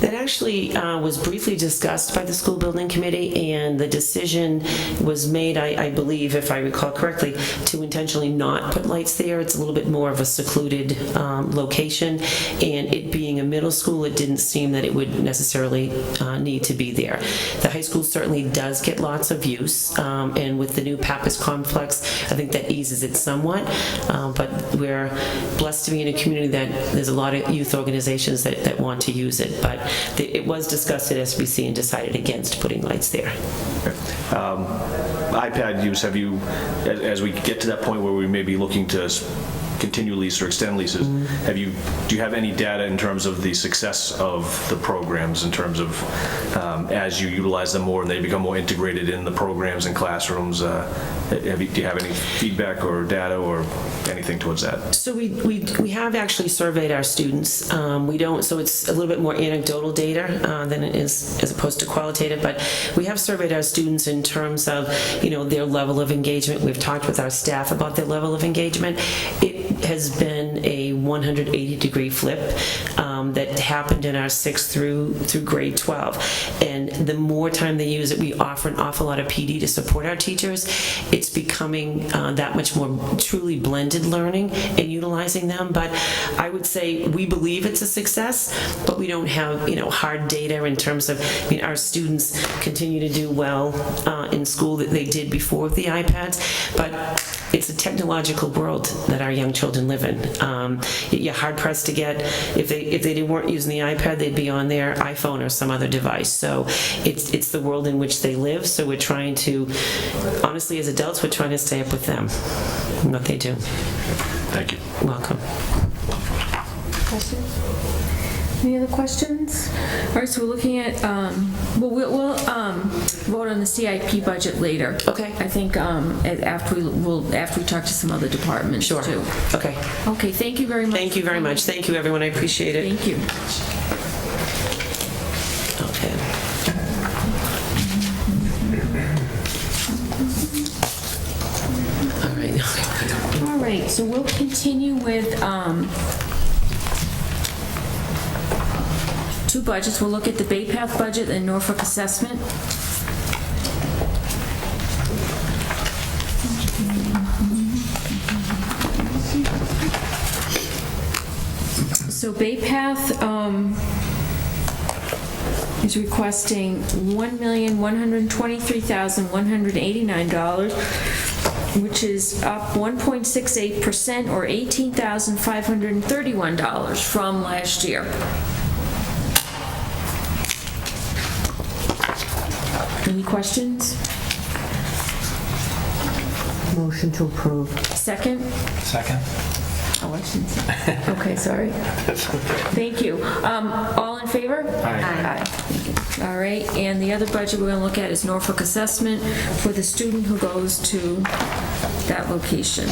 That actually was briefly discussed by the school building committee, and the decision was made, I believe, if I recall correctly, to intentionally not put lights there. It's a little bit more of a secluded location, and it being a middle school, it didn't seem that it would necessarily need to be there. The high school certainly does get lots of use, and and with the new Pappas complex, I think that eases it somewhat. But we're blessed to be in a community that there's a lot of youth organizations that want to use it. But it was discussed at SBC and decided against putting lights there. iPad use, have you, as we get to that point where we may be looking to continue lease or extend leases, do you have any data in terms of the success of the programs, in terms of as you utilize them more and they become more integrated in the programs and classrooms? Do you have any feedback or data or anything towards that? So we have actually surveyed our students. We don't, so it's a little bit more anecdotal data than it is as opposed to qualitative, but we have surveyed our students in terms of, their level of engagement. We've talked with our staff about their level of engagement. It has been a 180-degree flip that happened in our 6th through grade 12. And the more time they use it, we offer an awful lot of PD to support our teachers. It's becoming that much more truly blended learning and utilizing them. But I would say we believe it's a success, but we don't have, hard data in terms of, our students continue to do well in school that they did before the iPads. But it's a technological world that our young children live in. You're hard pressed to get, if they weren't using the iPad, they'd be on their iPhone or some other device. So it's the world in which they live. So we're trying to, honestly, as adults, we're trying to stay up with them and what they do. Thank you. Welcome. Any other questions? All right, so we're looking at, we'll vote on the CIP budget later. Okay. I think after we talk to some other departments Sure. too. Okay. Okay, thank you very much. Thank you very much. Thank you, everyone. I appreciate it. Thank you. Okay. All right. All right, so we'll continue with two budgets. We'll look at the Bay Path budget and Norfolk assessment. So Bay Path is requesting $1,123,189, which is up 1.68% or $18,531 from last year. Any questions? Motion to approve. Second? Second. Elections. Okay, sorry. Thank you. All in favor? Aye. Thank you. All right, and the other budget we're going to look at is Norfolk assessment for the student who goes to that location.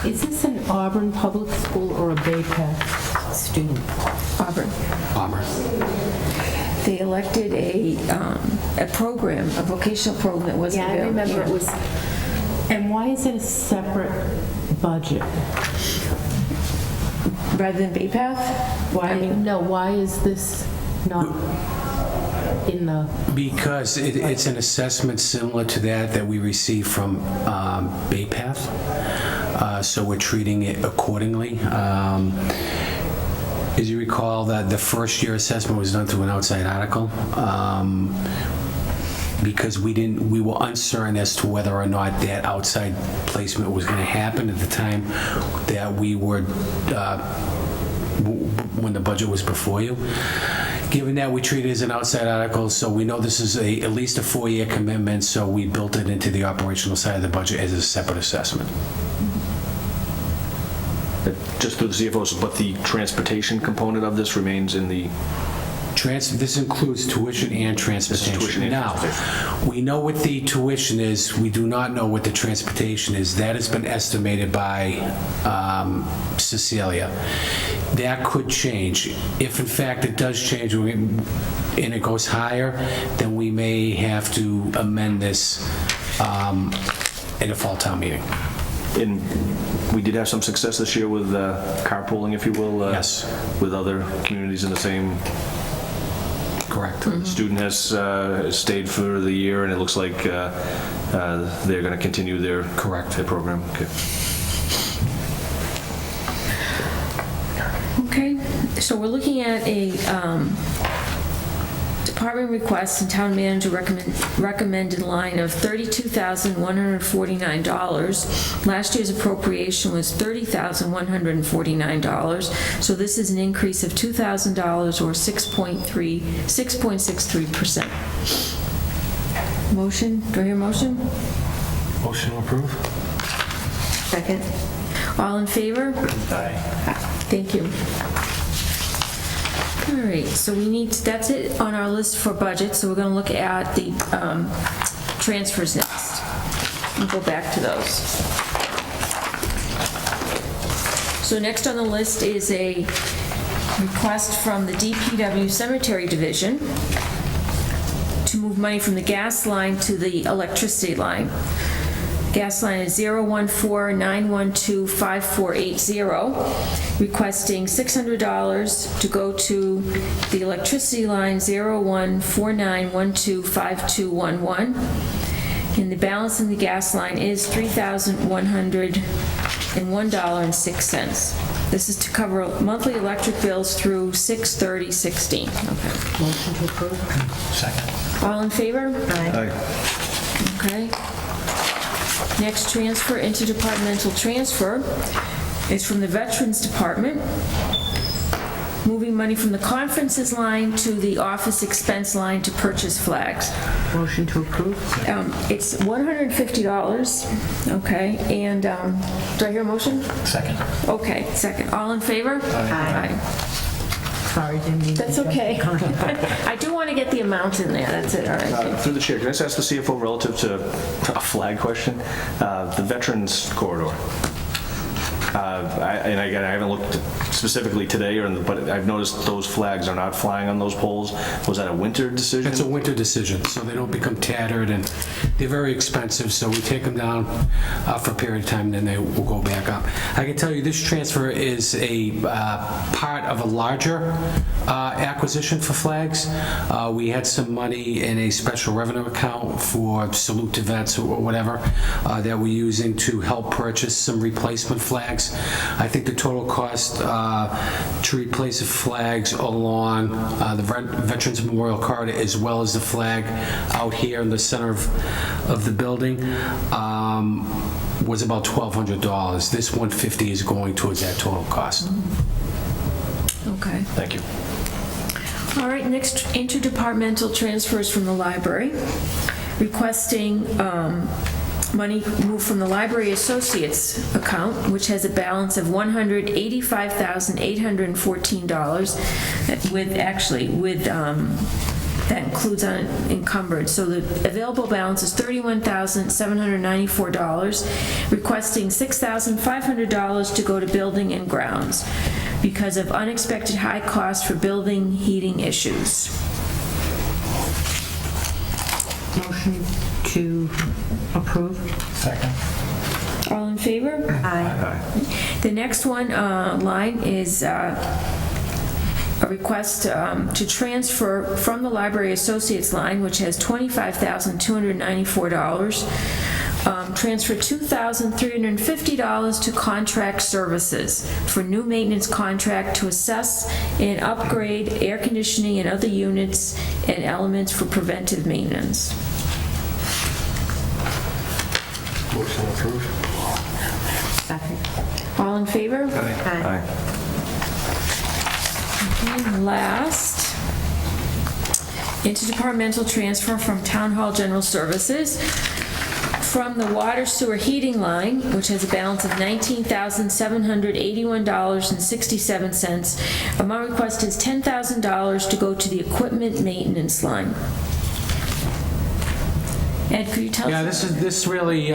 Is this an Auburn public school or a Bay Path student? Auburn. They elected a program, a vocational program that wasn't Yeah, I available. remember it was. And why is it a separate budget? Rather than Bay Path? Why is this not in the? Because it's an assessment similar to that we receive from Bay Path, so we're treating it accordingly. As you recall, that the first year assessment was done through an outside article, because we were uncertain as to whether or not that outside placement was going to happen at the time that we were, when the budget was before you. Given that we treat it as an outside article, so we know this is at least a 4-year commitment, so we built it into the operational side of the budget as a separate assessment. Just through the CFOs, but the transportation component of this remains in the... This includes tuition and transportation. tuition and Now, we know what the tuition is. We do not know what the transportation is. That has been estimated by Cecilia. That could change. If in fact it does change and it goes higher, then we may have to amend this at a fall town meeting. And we did have some success this year with carpooling, if you will. Yes. With other communities in the same... Correct. The student has stayed for the year, and it looks like they're going to continue their program. Okay. Okay, so we're looking at a department requests and town manager recommended line of $32,149. Last year's appropriation was $30,149, so this is an increase of $2,000 or 6.63%. Motion, do I hear a motion? Motion to approve? Second. All in favor? Aye. Thank you. All right, so that's it on our list for budget, so we're going to look at the transfers next. We'll go back to those. So next on the list is a request from the DPW Cemetery Division to move money from the gas line to the electricity line. Gas line is 014-912-5480, requesting $600 to go to the electricity line 0149125211. And the balance in the gas line is $3,101.06. This is to cover monthly electric bills through 6/30/16. Okay. Motion to approve? Second. All in favor? Aye. Okay. Next transfer, interdepartmental transfer, is from the Veterans Department, moving money from the conferences line to the office expense line to purchase flags. Motion to approve? It's $150, okay, and do I hear a motion? Second. Okay, second. All in favor? Aye. Sorry, didn't mean to That's jump okay. the gun. I do want to get the amount in there, that's it, all right. Through the chair, can I just ask the CFO relative to a flag question? The Veterans Corridor. And again, I haven't looked specifically today, but I've noticed those flags are not flying on those poles. Was that a winter decision? It's a winter decision, so they don't become tattered, and they're very expensive, so we take them down for a period of time, then they will go back up. I can tell you this transfer is a part of a larger acquisition for flags. We had some money in a special revenue account for salute to vets or whatever that we're using to help purchase some replacement flags. I think the total cost to replace the flags along the Veterans Memorial Corridor, as well as the flag out here in the center of the building, was about $1,200. This $150 is going towards that total cost. Okay. Thank you. All right, next interdepartmental transfers from the library, requesting money moved from the Library Associates account, which has a balance of $185,814, that includes unencumbered. So the available balance is $31,794, requesting $6,500 to go to building and grounds because of unexpected high costs for building heating issues. Motion to approve? Second. All in favor? Aye. The next one line is a request to transfer from the Library Associates line, which has $25,294. Transfer $2,350 to contract services for new maintenance contract to assess and upgrade air conditioning and other units and elements for preventive maintenance. Motion approved. Second. All in favor? Aye. And last, interdepartmental transfer from Town Hall General Services from the water sewer heating line, which has a balance of $19,781.67. Amount requested is $10,000 to go to the equipment maintenance line. Ed, could you tell us? Yeah, this really,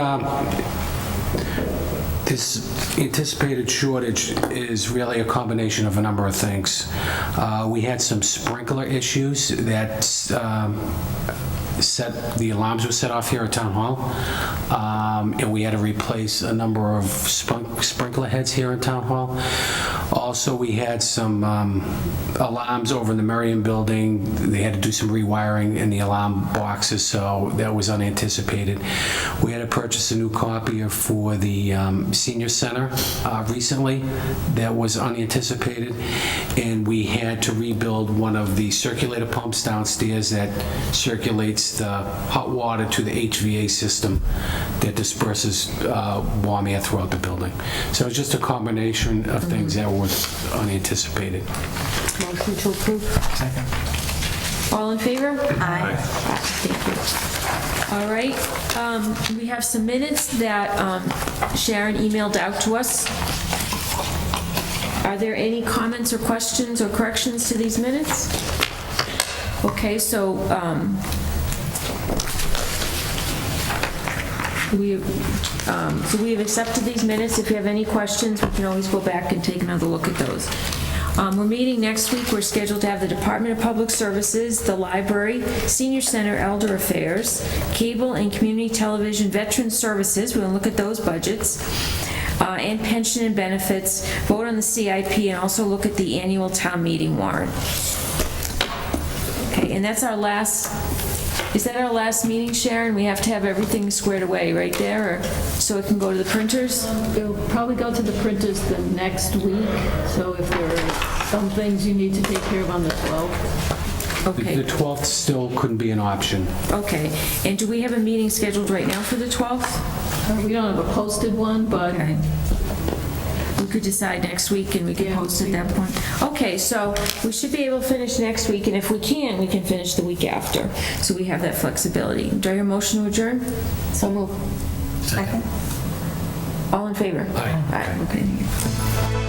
this anticipated shortage is really a combination of a number of things. We had some sprinkler issues that the alarms were set off here at Town Hall, and we had to replace a number of sprinkler heads here in Town Hall. Also, we had some alarms over in the Merriam Building. They had to do some rewiring in the alarm boxes, so that was unanticipated. We had to purchase a new copier for the senior center recently. That was unanticipated. And we had to rebuild one of the circulator pumps downstairs that circulates the hot water to the HVA system that disperses warm air throughout the building. So it's just a combination of things that were unanticipated. Motion to approve? All in favor? Aye. Thank you. All right, we have some minutes that Sharon emailed out to us. Are there any comments or questions or corrections to these minutes? Okay, so we have accepted these minutes. If you have any questions, we can always go back and take another look at those. We're meeting next week. We're scheduled to have the Department of Public Services, the Library, Senior Center, Elder Affairs, Cable and Community Television, Veteran Services. We're going to look at those budgets. And pension and benefits, vote on the CIP, and also look at the annual town meeting warrant. Okay, and that's our last, is that our last meeting, Sharon? We have to have everything squared away right there, or so it can go to the printers? It'll probably go to the printers the next week, so if there are some things you need to take care of on the 12th. Okay. The 12th still couldn't be an option. Okay, and do we have a meeting scheduled right now for the 12th? We don't have a posted one, but Okay. We could decide next week and we can post at that point. Okay, so we should be able to finish next week, and if we can finish the week after. So we have that flexibility. Do I hear a motion to adjourn? So moved. Second? All in favor? Aye. Okay.